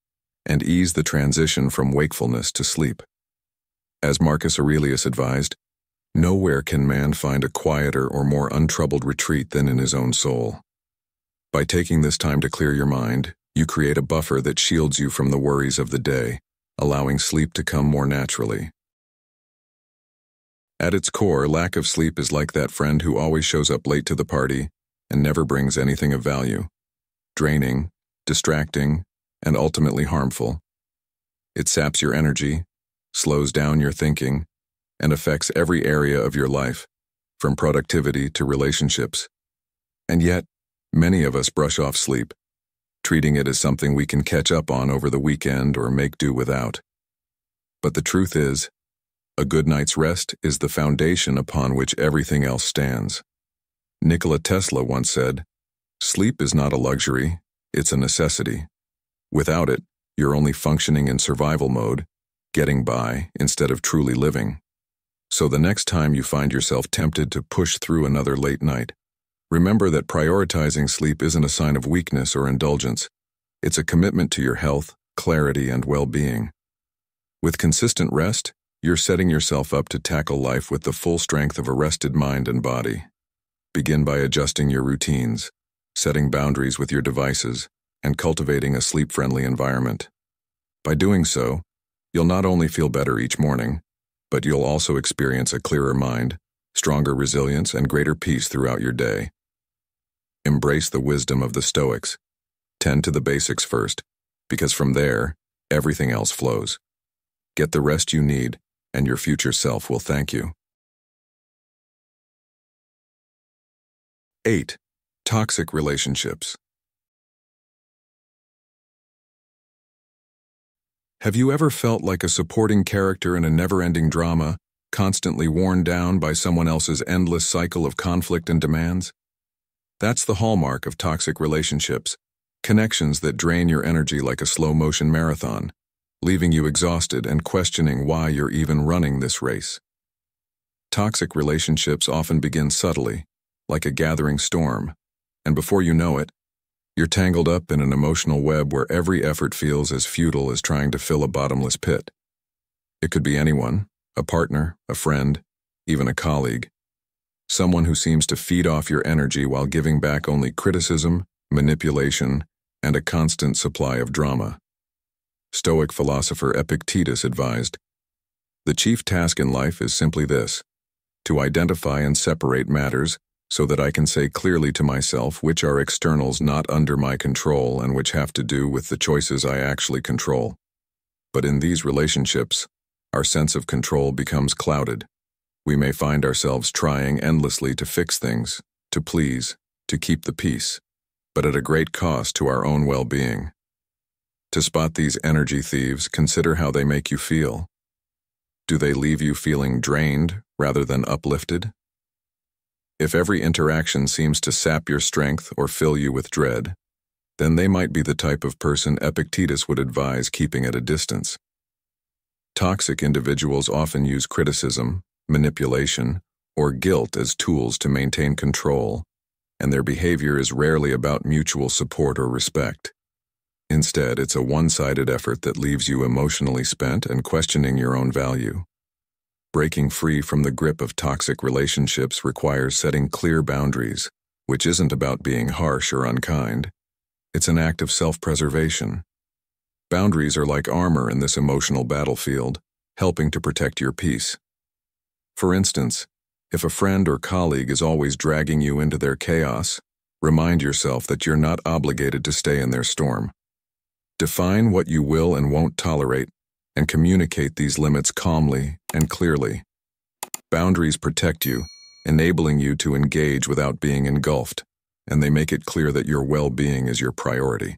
and ease the transition from wakefulness to sleep. As Marcus Aurelius advised, nowhere can man find a quieter or more untroubled retreat than in his own soul. By taking this time to clear your mind, you create a buffer that shields you from the worries of the day, allowing sleep to come more naturally. At its core, lack of sleep is like that friend who always shows up late to the party and never brings anything of value. Draining, distracting, and ultimately harmful. It saps your energy, slows down your thinking, and affects every area of your life, from productivity to relationships. And yet, many of us brush off sleep, treating it as something we can catch up on over the weekend or make do without. But the truth is, a good night's rest is the foundation upon which everything else stands. Nikola Tesla once said, "Sleep is not a luxury, it's a necessity. Without it, you're only functioning in survival mode, getting by instead of truly living." So the next time you find yourself tempted to push through another late night, remember that prioritizing sleep isn't a sign of weakness or indulgence. It's a commitment to your health, clarity, and well-being. With consistent rest, you're setting yourself up to tackle life with the full strength of a rested mind and body. Begin by adjusting your routines, setting boundaries with your devices, and cultivating a sleep-friendly environment. By doing so, you'll not only feel better each morning, but you'll also experience a clearer mind, stronger resilience, and greater peace throughout your day. Embrace the wisdom of the Stoics. Tend to the basics first. because from there, everything else flows. Get the rest you need, and your future self will thank you. 8. Toxic relationships. Have you ever felt like a supporting character in a never-ending drama, constantly worn down by someone else's endless cycle of conflict and demands? That's the hallmark of toxic relationships, connections that drain your energy like a slow-motion marathon, leaving you exhausted and questioning why you're even running this race. Toxic relationships often begin subtly, like a gathering storm, and before you know it, you're tangled up in an emotional web where every effort feels as futile as trying to fill a bottomless pit. It could be anyone, a partner, a friend, even a colleague. Someone who seems to feed off your energy while giving back only criticism, manipulation, and a constant supply of drama. Stoic philosopher Epictetus advised, "The chief task in life is simply this, to identify and separate matters so that I can say clearly to myself which are externals not under my control and which have to do with the choices I actually control." But in these relationships, our sense of control becomes clouded. We may find ourselves trying endlessly to fix things, to please, to keep the peace, but at a great cost to our own well-being. To spot these energy thieves, consider how they make you feel. Do they leave you feeling drained rather than uplifted? If every interaction seems to sap your strength or fill you with dread, then they might be the type of person Epictetus would advise keeping at a distance. Toxic individuals often use criticism, manipulation, or guilt as tools to maintain control, and their behavior is rarely about mutual support or respect. Instead, it's a one-sided effort that leaves you emotionally spent and questioning your own value. Breaking free from the grip of toxic relationships requires setting clear boundaries, which isn't about being harsh or unkind. It's an act of self-preservation. Boundaries are like armor in this emotional battlefield, helping to protect your peace. For instance, if a friend or colleague is always dragging you into their chaos, remind yourself that you're not obligated to stay in their storm. Define what you will and won't tolerate, and communicate these limits calmly and clearly. Boundaries protect you, enabling you to engage without being engulfed, and they make it clear that your well-being is your priority.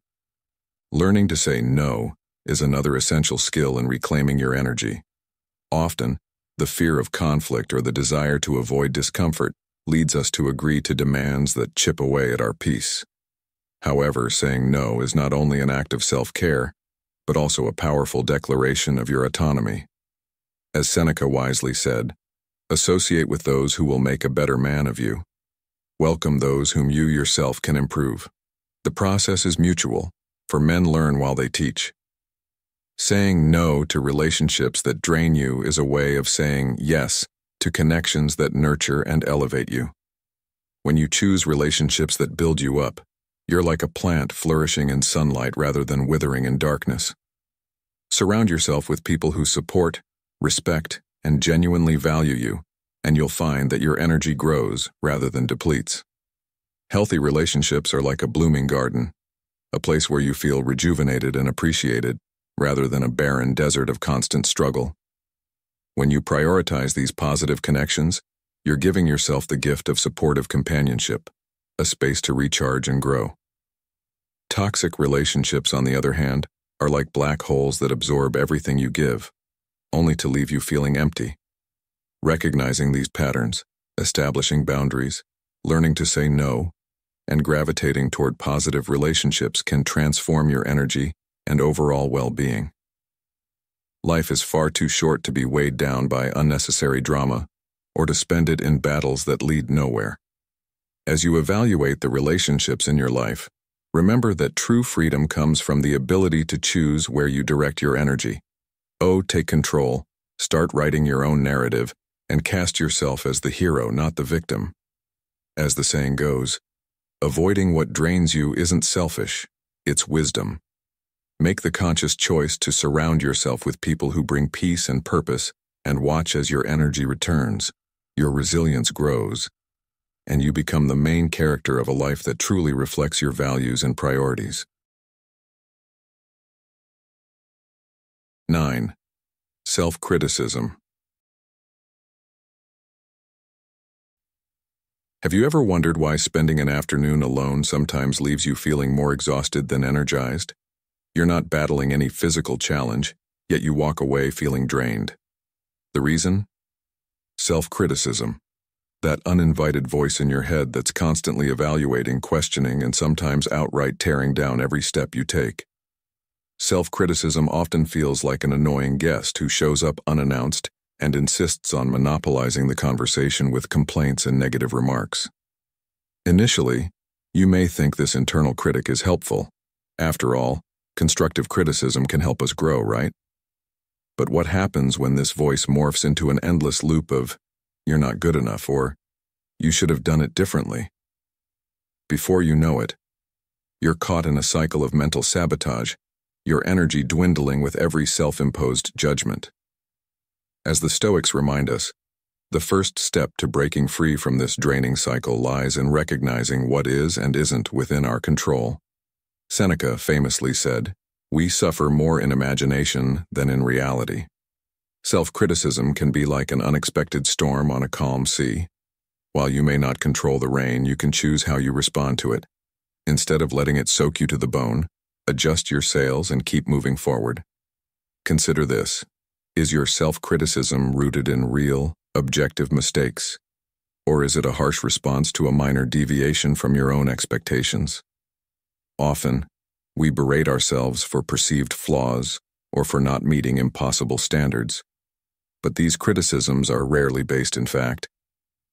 Learning to say no is another essential skill in reclaiming your energy. Often, the fear of conflict or the desire to avoid discomfort leads us to agree to demands that chip away at our peace. However, saying no is not only an act of self-care, but also a powerful declaration of your autonomy. As Seneca wisely said, associate with those who will make a better man of you. Welcome those whom you yourself can improve. The process is mutual, for men learn while they teach. Saying no to relationships that drain you is a way of saying yes to connections that nurture and elevate you. When you choose relationships that build you up, you're like a plant flourishing in sunlight rather than withering in darkness. Surround yourself with people who support, respect, and genuinely value you, and you'll find that your energy grows rather than depletes. Healthy relationships are like a blooming garden, a place where you feel rejuvenated and appreciated, rather than a barren desert of constant struggle. When you prioritize these positive connections, you're giving yourself the gift of supportive companionship, a space to recharge and grow. Toxic relationships, on the other hand, are like black holes that absorb everything you give, only to leave you feeling empty. Recognizing these patterns, establishing boundaries, learning to say no, and gravitating toward positive relationships can transform your energy and overall well-being. Life is far too short to be weighed down by unnecessary drama or to spend it in battles that lead nowhere. As you evaluate the relationships in your life, remember that true freedom comes from the ability to choose where you direct your energy. Take control, start writing your own narrative, and cast yourself as the hero, not the victim. As the saying goes, avoiding what drains you isn't selfish, it's wisdom. Make the conscious choice to surround yourself with people who bring peace and purpose, and watch as your energy returns, your resilience grows, and you become the main character of a life that truly reflects your values and priorities. 9. Self-criticism. Have you ever wondered why spending an afternoon alone sometimes leaves you feeling more exhausted than energized? You're not battling any physical challenge, yet you walk away feeling drained. The reason? Self-criticism. That uninvited voice in your head that's constantly evaluating, questioning, and sometimes outright tearing down every step you take. Self-criticism often feels like an annoying guest who shows up unannounced and insists on monopolizing the conversation with complaints and negative remarks. Initially, you may think this internal critic is helpful. After all, constructive criticism can help us grow, right? But what happens when this voice morphs into an endless loop of, "You're not good enough," or "You should have done it differently"? Before you know it, you're caught in a cycle of mental sabotage, your energy dwindling with every self-imposed judgment. As the Stoics remind us, the first step to breaking free from this draining cycle lies in recognizing what is and isn't within our control. Seneca famously said, "We suffer more in imagination than in reality." Self-criticism can be like an unexpected storm on a calm sea. While you may not control the rain, you can choose how you respond to it. Instead of letting it soak you to the bone, adjust your sails and keep moving forward. Consider this. Is your self-criticism rooted in real, objective mistakes? Or is it a harsh response to a minor deviation from your own expectations? Often, we berate ourselves for perceived flaws or for not meeting impossible standards. But these criticisms are rarely based in fact.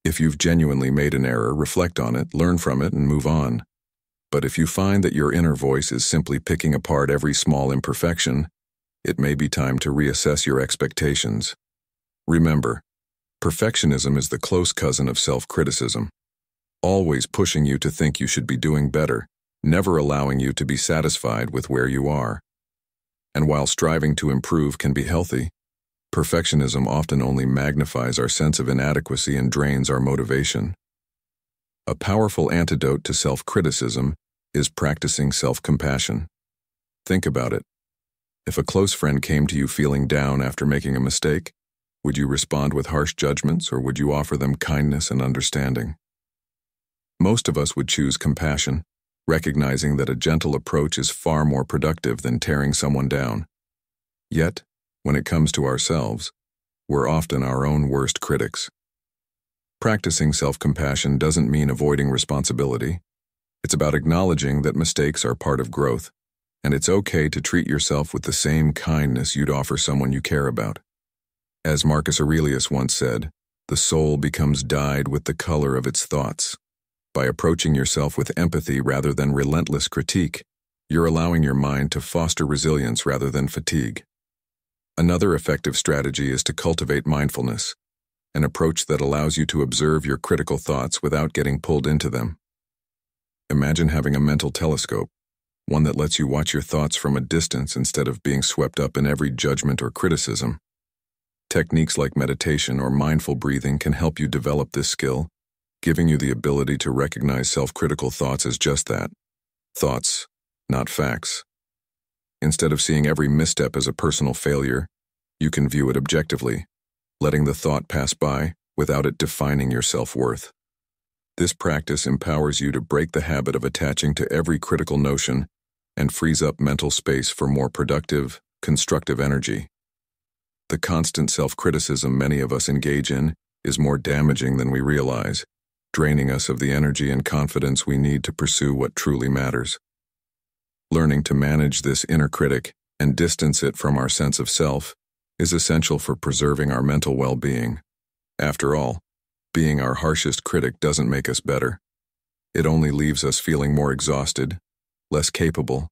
If you've genuinely made an error, reflect on it, learn from it, and move on. But if you find that your inner voice is simply picking apart every small imperfection, it may be time to reassess your expectations. Remember, perfectionism is the close cousin of self-criticism, always pushing you to think you should be doing better, never allowing you to be satisfied with where you are. And while striving to improve can be healthy, perfectionism often only magnifies our sense of inadequacy and drains our motivation. A powerful antidote to self-criticism is practicing self-compassion. Think about it. If a close friend came to you feeling down after making a mistake, would you respond with harsh judgments or would you offer them kindness and understanding? Most of us would choose compassion, recognizing that a gentle approach is far more productive than tearing someone down. Yet, when it comes to ourselves, we're often our own worst critics. Practicing self-compassion doesn't mean avoiding responsibility. It's about acknowledging that mistakes are part of growth, and it's okay to treat yourself with the same kindness you'd offer someone you care about. As Marcus Aurelius once said, the soul becomes dyed with the color of its thoughts. By approaching yourself with empathy rather than relentless critique, you're allowing your mind to foster resilience rather than fatigue. Another effective strategy is to cultivate mindfulness, an approach that allows you to observe your critical thoughts without getting pulled into them. Imagine having a mental telescope, one that lets you watch your thoughts from a distance instead of being swept up in every judgment or criticism. Techniques like meditation or mindful breathing can help you develop this skill, giving you the ability to recognize self-critical thoughts as just that, thoughts, not facts. Instead of seeing every misstep as a personal failure, you can view it objectively, letting the thought pass by without it defining your self-worth. This practice empowers you to break the habit of attaching to every critical notion and frees up mental space for more productive, constructive energy. The constant self-criticism many of us engage in is more damaging than we realize, draining us of the energy and confidence we need to pursue what truly matters. Learning to manage this inner critic and distance it from our sense of self is essential for preserving our mental well-being. After all, being our harshest critic doesn't make us better. It only leaves us feeling more exhausted, less capable,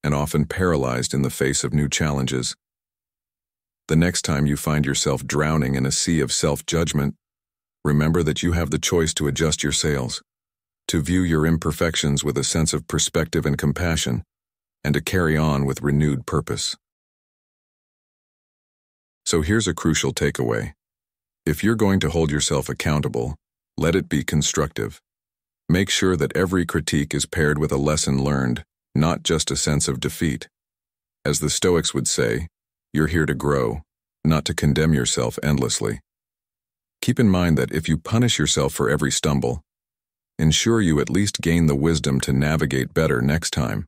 and often paralyzed in the face of new challenges. The next time you find yourself drowning in a sea of self-judgment, remember that you have the choice to adjust your sails, to view your imperfections with a sense of perspective and compassion, and to carry on with renewed purpose. So here's a crucial takeaway. If you're going to hold yourself accountable, let it be constructive. Make sure that every critique is paired with a lesson learned, not just a sense of defeat. As the Stoics would say, You're here to grow, not to condemn yourself endlessly. Keep in mind that if you punish yourself for every stumble, ensure you at least gain the wisdom to navigate better next time.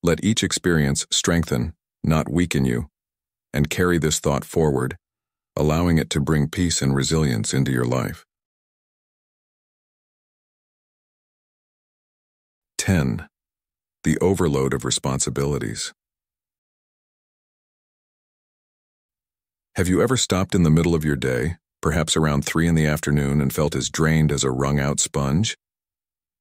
Let each experience strengthen, not weaken you, and carry this thought forward, allowing it to bring peace and resilience into your life. 10. The overload of responsibilities. Have you ever stopped in the middle of your day, perhaps around 3 in the afternoon, and felt as drained as a wrung-out sponge?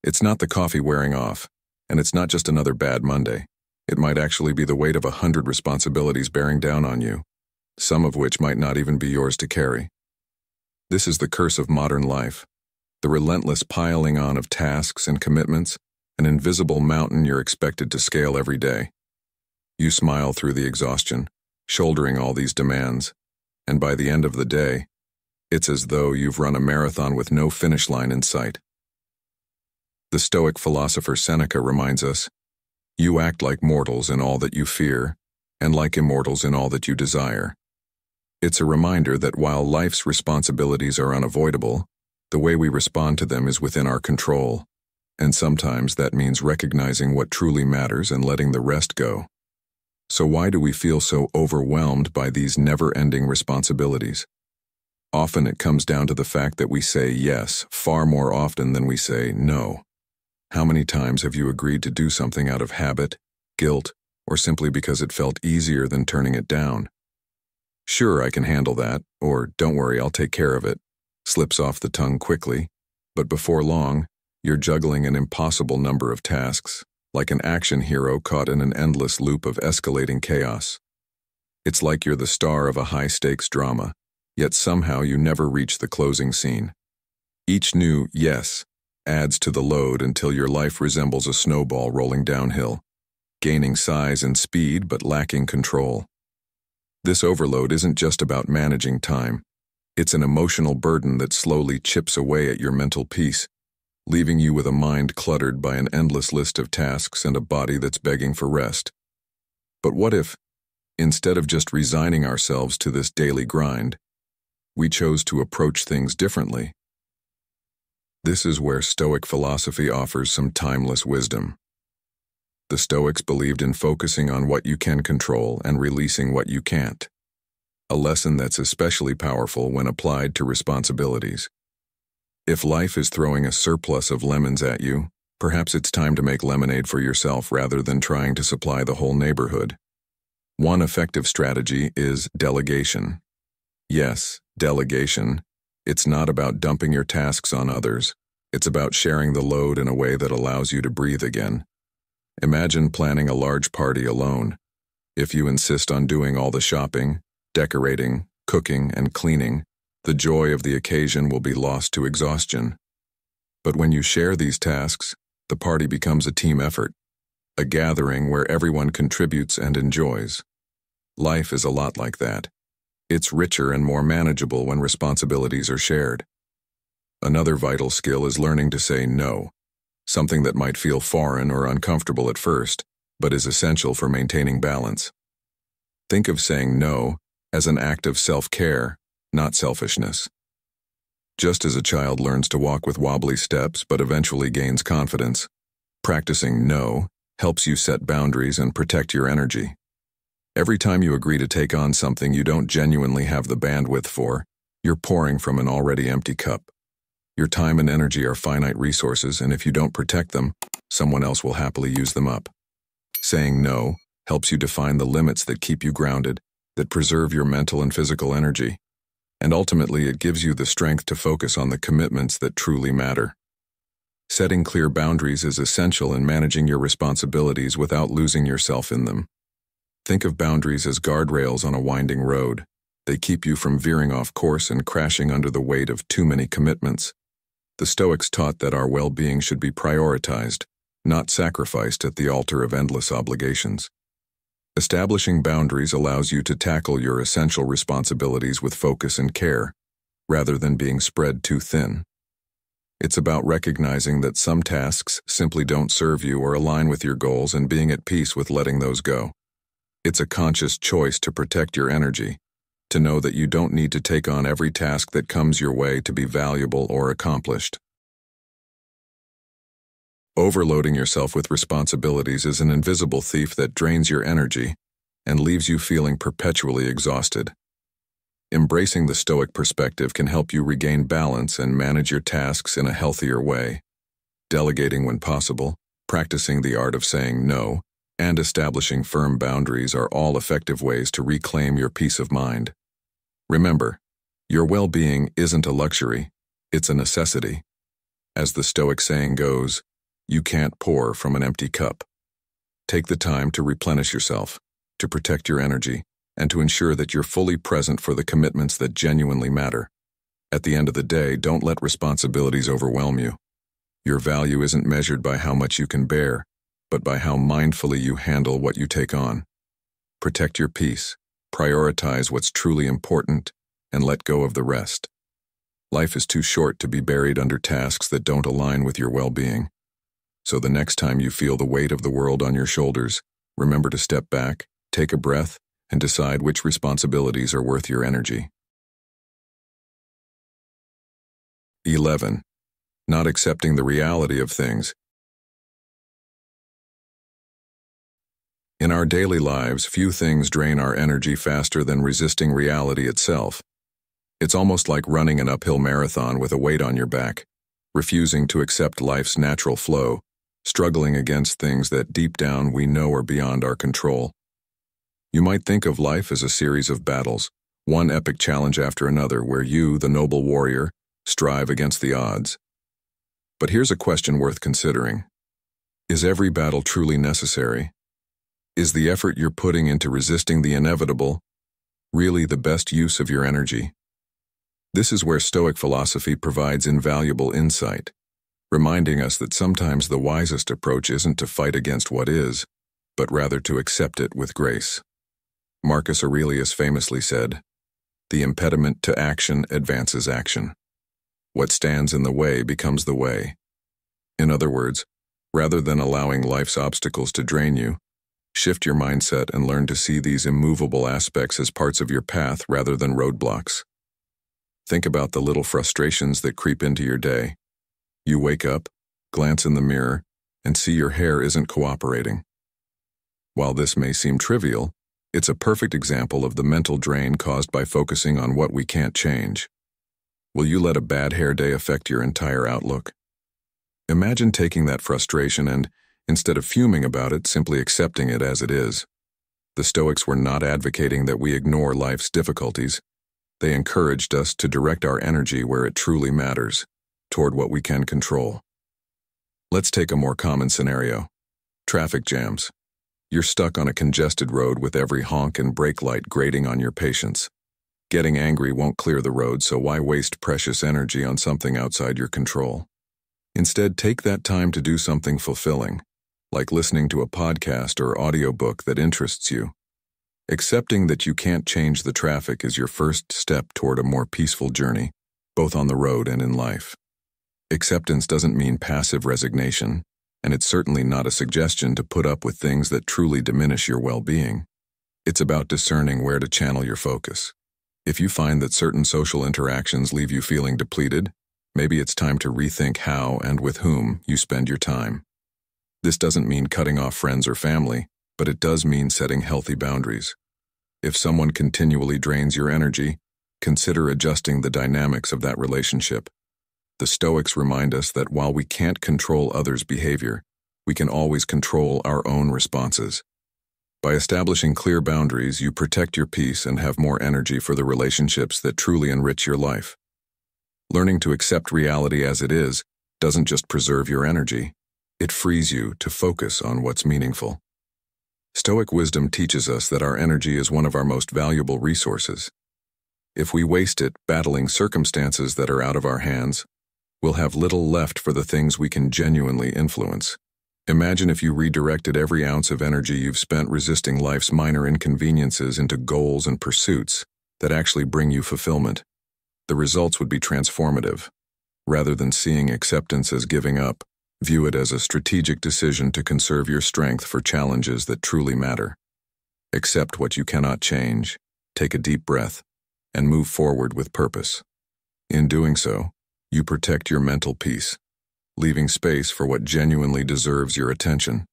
It's not the coffee wearing off, and it's not just another bad Monday. It might actually be the weight of 100 responsibilities bearing down on you, some of which might not even be yours to carry. This is the curse of modern life, the relentless piling on of tasks and commitments, an invisible mountain you're expected to scale every day. You smile through the exhaustion, shouldering all these demands, and by the end of the day, it's as though you've run a marathon with no finish line in sight. The Stoic philosopher Seneca reminds us, "You act like mortals in all that you fear, and like immortals in all that you desire." It's a reminder that while life's responsibilities are unavoidable, the way we respond to them is within our control, and sometimes that means recognizing what truly matters and letting the rest go. So why do we feel so overwhelmed by these never-ending responsibilities? Often it comes down to the fact that we say yes far more often than we say no. How many times have you agreed to do something out of habit, guilt, or simply because it felt easier than turning it down? "Sure, I can handle that," or "Don't worry, I'll take care of it," slips off the tongue quickly, but before long, you're juggling an impossible number of tasks, like an action hero caught in an endless loop of escalating chaos. It's like you're the star of a high-stakes drama, yet somehow you never reach the closing scene. Each new yes adds to the load until your life resembles a snowball rolling downhill, gaining size and speed but lacking control. This overload isn't just about managing time. It's an emotional burden that slowly chips away at your mental peace, leaving you with a mind cluttered by an endless list of tasks and a body that's begging for rest. But what if, instead of just resigning ourselves to this daily grind, we chose to approach things differently? This is where Stoic philosophy offers some timeless wisdom. The Stoics believed in focusing on what you can control and releasing what you can't, a lesson that's especially powerful when applied to responsibilities. If life is throwing a surplus of lemons at you, perhaps it's time to make lemonade for yourself rather than trying to supply the whole neighborhood. One effective strategy is delegation. Yes, delegation. It's not about dumping your tasks on others. It's about sharing the load in a way that allows you to breathe again. Imagine planning a large party alone. If you insist on doing all the shopping, decorating, cooking, and cleaning, the joy of the occasion will be lost to exhaustion. But when you share these tasks, the party becomes a team effort, a gathering where everyone contributes and enjoys. Life is a lot like that. It's richer and more manageable when responsibilities are shared. Another vital skill is learning to say no, something that might feel foreign or uncomfortable at first, but is essential for maintaining balance. Think of saying no as an act of self-care, not selfishness. Just as a child learns to walk with wobbly steps but eventually gains confidence, practicing no helps you set boundaries and protect your energy. Every time you agree to take on something you don't genuinely have the bandwidth for, you're pouring from an already empty cup. Your time and energy are finite resources, and if you don't protect them, someone else will happily use them up. Saying no helps you define the limits that keep you grounded, that preserve your mental and physical energy, and ultimately it gives you the strength to focus on the commitments that truly matter. Setting clear boundaries is essential in managing your responsibilities without losing yourself in them. Think of boundaries as guardrails on a winding road. They keep you from veering off course and crashing under the weight of too many commitments. The Stoics taught that our well-being should be prioritized, not sacrificed at the altar of endless obligations. Establishing boundaries allows you to tackle your essential responsibilities with focus and care, rather than being spread too thin. It's about recognizing that some tasks simply don't serve you or align with your goals and being at peace with letting those go. It's a conscious choice to protect your energy, to know that you don't need to take on every task that comes your way to be valuable or accomplished. Overloading yourself with responsibilities is an invisible thief that drains your energy and leaves you feeling perpetually exhausted. Embracing the Stoic perspective can help you regain balance and manage your tasks in a healthier way. Delegating when possible, practicing the art of saying no, and establishing firm boundaries are all effective ways to reclaim your peace of mind. Remember, your well-being isn't a luxury, it's a necessity. As the Stoic saying goes, you can't pour from an empty cup. Take the time to replenish yourself, to protect your energy, and to ensure that you're fully present for the commitments that genuinely matter. At the end of the day, don't let responsibilities overwhelm you. Your value isn't measured by how much you can bear, but by how mindfully you handle what you take on. Protect your peace, prioritize what's truly important, and let go of the rest. Life is too short to be buried under tasks that don't align with your well-being. So the next time you feel the weight of the world on your shoulders, remember to step back, take a breath, and decide which responsibilities are worth your energy. 11. Not accepting the reality of things. In our daily lives, few things drain our energy faster than resisting reality itself. It's almost like running an uphill marathon with a weight on your back, refusing to accept life's natural flow, struggling against things that deep down we know are beyond our control. You might think of life as a series of battles, one epic challenge after another where you, the noble warrior, strive against the odds. But here's a question worth considering. Is every battle truly necessary? Is the effort you're putting into resisting the inevitable really the best use of your energy? This is where Stoic philosophy provides invaluable insight, reminding us that sometimes the wisest approach isn't to fight against what is, but rather to accept it with grace. Marcus Aurelius famously said, "The impediment to action advances action. What stands in the way becomes the way." In other words, rather than allowing life's obstacles to drain you, shift your mindset and learn to see these immovable aspects as parts of your path rather than roadblocks. Think about the little frustrations that creep into your day. You wake up, glance in the mirror, and see your hair isn't cooperating. While this may seem trivial, it's a perfect example of the mental drain caused by focusing on what we can't change. Will you let a bad hair day affect your entire outlook? Imagine taking that frustration and, instead of fuming about it, simply accepting it as it is. The Stoics were not advocating that we ignore life's difficulties. They encouraged us to direct our energy where it truly matters, toward what we can control. Let's take a more common scenario. Traffic jams. You're stuck on a congested road with every honk and brake light grating on your patience. Getting angry won't clear the road, so why waste precious energy on something outside your control? Instead, take that time to do something fulfilling, like listening to a podcast or audiobook that interests you. Accepting that you can't change the traffic is your first step toward a more peaceful journey, both on the road and in life. Acceptance doesn't mean passive resignation, and it's certainly not a suggestion to put up with things that truly diminish your well-being. It's about discerning where to channel your focus. If you find that certain social interactions leave you feeling depleted, maybe it's time to rethink how and with whom you spend your time. This doesn't mean cutting off friends or family, but it does mean setting healthy boundaries. If someone continually drains your energy, consider adjusting the dynamics of that relationship. The Stoics remind us that while we can't control others' behavior, we can always control our own responses. By establishing clear boundaries, you protect your peace and have more energy for the relationships that truly enrich your life. Learning to accept reality as it is doesn't just preserve your energy, it frees you to focus on what's meaningful. Stoic wisdom teaches us that our energy is one of our most valuable resources. If we waste it battling circumstances that are out of our hands, we'll have little left for the things we can genuinely influence. Imagine if you redirected every ounce of energy you've spent resisting life's minor inconveniences into goals and pursuits that actually bring you fulfillment. The results would be transformative. Rather than seeing acceptance as giving up, view it as a strategic decision to conserve your strength for challenges that truly matter. Accept what you cannot change, take a deep breath, and move forward with purpose. In doing so, you protect your mental peace, leaving space for what genuinely deserves your attention.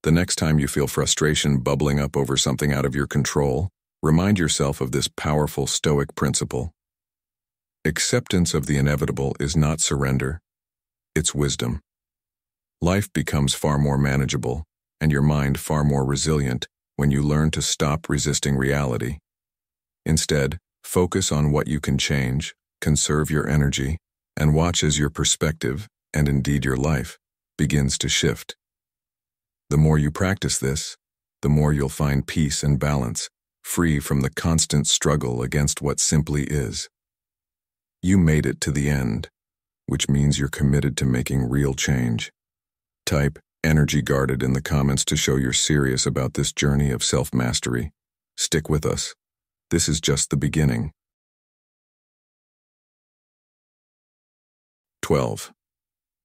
The next time you feel frustration bubbling up over something out of your control, remind yourself of this powerful Stoic principle. Acceptance of the inevitable is not surrender, it's wisdom. Life becomes far more manageable, and your mind far more resilient when you learn to stop resisting reality. Instead, focus on what you can change, conserve your energy, and watch as your perspective, and indeed your life, begins to shift. The more you practice this, the more you'll find peace and balance, free from the constant struggle against what simply is. You made it to the end, which means you're committed to making real change. Type energy guarded in the comments to show you're serious about this journey of self-mastery. Stick with us. This is just the beginning. 12.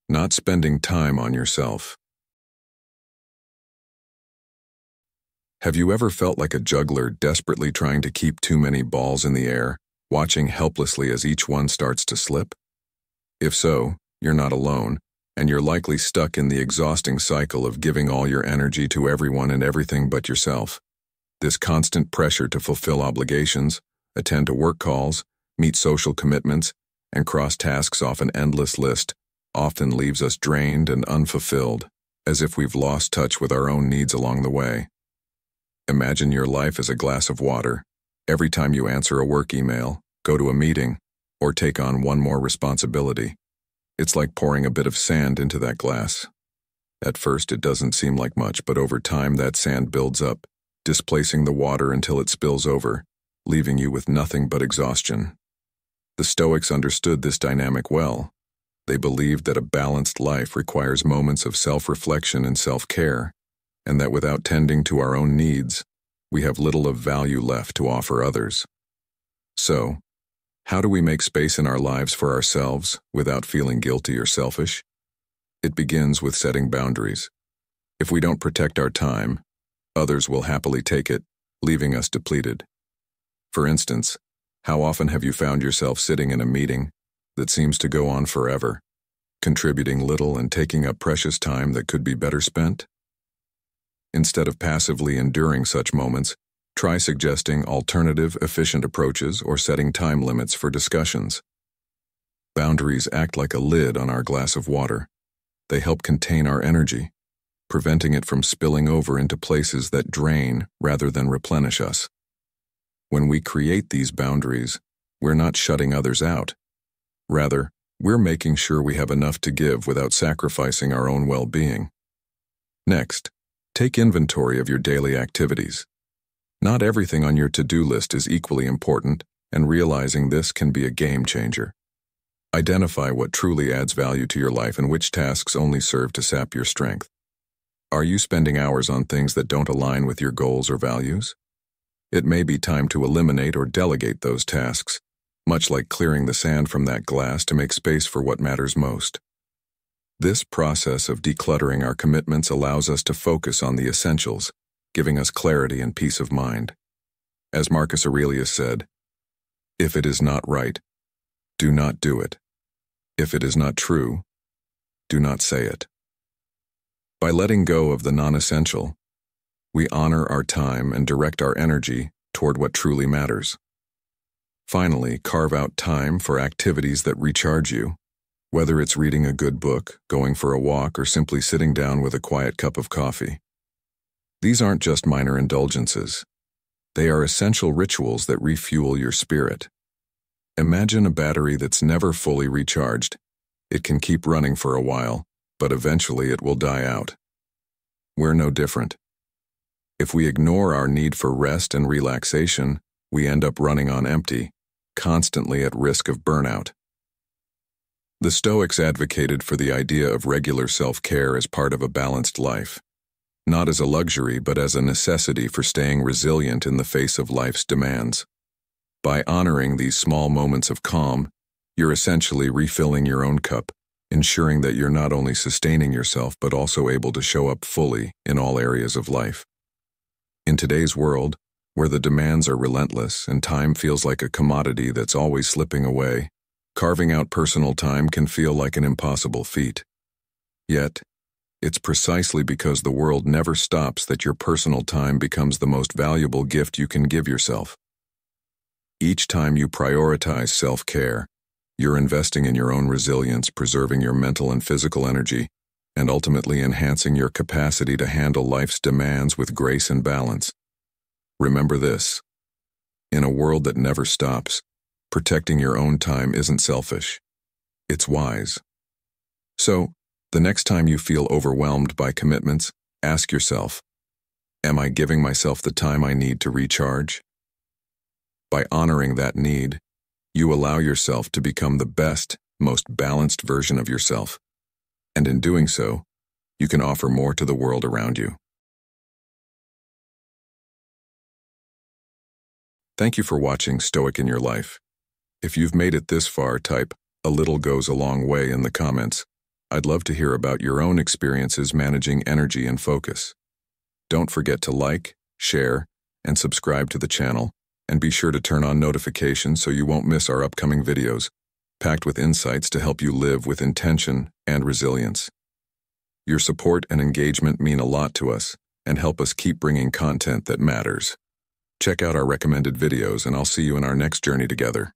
Not spending time on yourself. Have you ever felt like a juggler desperately trying to keep too many balls in the air, watching helplessly as each one starts to slip? If so, you're not alone, and you're likely stuck in the exhausting cycle of giving all your energy to everyone and everything but yourself. This constant pressure to fulfill obligations, attend to work calls, meet social commitments, and cross tasks off an endless list often leaves us drained and unfulfilled, as if we've lost touch with our own needs along the way. Imagine your life as a glass of water. Every time you answer a work email, go to a meeting, or take on one more responsibility, it's like pouring a bit of sand into that glass. At first it doesn't seem like much, but over time that sand builds up, displacing the water until it spills over, leaving you with nothing but exhaustion. The Stoics understood this dynamic well. They believed that a balanced life requires moments of self-reflection and self-care, and that without tending to our own needs, we have little of value left to offer others. So, how do we make space in our lives for ourselves without feeling guilty or selfish? It begins with setting boundaries. If we don't protect our time, others will happily take it, leaving us depleted. For instance, how often have you found yourself sitting in a meeting that seems to go on forever, contributing little and taking up precious time that could be better spent? Instead of passively enduring such moments, try suggesting alternative, efficient approaches or setting time limits for discussions. Boundaries act like a lid on our glass of water. They help contain our energy, preventing it from spilling over into places that drain rather than replenish us. When we create these boundaries, we're not shutting others out. Rather, we're making sure we have enough to give without sacrificing our own well-being. Next, take inventory of your daily activities. Not everything on your to-do list is equally important, and realizing this can be a game changer. Identify what truly adds value to your life and which tasks only serve to sap your strength. Are you spending hours on things that don't align with your goals or values? It may be time to eliminate or delegate those tasks, much like clearing the sand from that glass to make space for what matters most. This process of decluttering our commitments allows us to focus on the essentials, giving us clarity and peace of mind. As Marcus Aurelius said, "If it is not right, do not do it. If it is not true, do not say it." By letting go of the non-essential, we honor our time and direct our energy toward what truly matters. Finally, carve out time for activities that recharge you, whether it's reading a good book, going for a walk, or simply sitting down with a quiet cup of coffee. These aren't just minor indulgences. They are essential rituals that refuel your spirit. Imagine a battery that's never fully recharged. It can keep running for a while, but eventually it will die out. We're no different. If we ignore our need for rest and relaxation, we end up running on empty, constantly at risk of burnout. The Stoics advocated for the idea of regular self-care as part of a balanced life, not as a luxury but as a necessity for staying resilient in the face of life's demands. By honoring these small moments of calm, you're essentially refilling your own cup, ensuring that you're not only sustaining yourself but also able to show up fully in all areas of life. In today's world, where the demands are relentless and time feels like a commodity that's always slipping away, carving out personal time can feel like an impossible feat. Yet, it's precisely because the world never stops that your personal time becomes the most valuable gift you can give yourself. Each time you prioritize self-care, you're investing in your own resilience, preserving your mental and physical energy, and ultimately enhancing your capacity to handle life's demands with grace and balance. Remember this: in a world that never stops, protecting your own time isn't selfish. It's wise. So, the next time you feel overwhelmed by commitments, ask yourself, am I giving myself the time I need to recharge? By honoring that need, you allow yourself to become the best, most balanced version of yourself. And in doing so, you can offer more to the world around you. Thank you for watching Stoic in Your Life. If you've made it this far, type "a little goes a long way" in the comments. I'd love to hear about your own experiences managing energy and focus. Don't forget to like, share, and subscribe to the channel, and be sure to turn on notifications so you won't miss our upcoming videos, packed with insights to help you live with intention and resilience. Your support and engagement mean a lot to us and help us keep bringing content that matters. Check out our recommended videos, and I'll see you in our next journey together.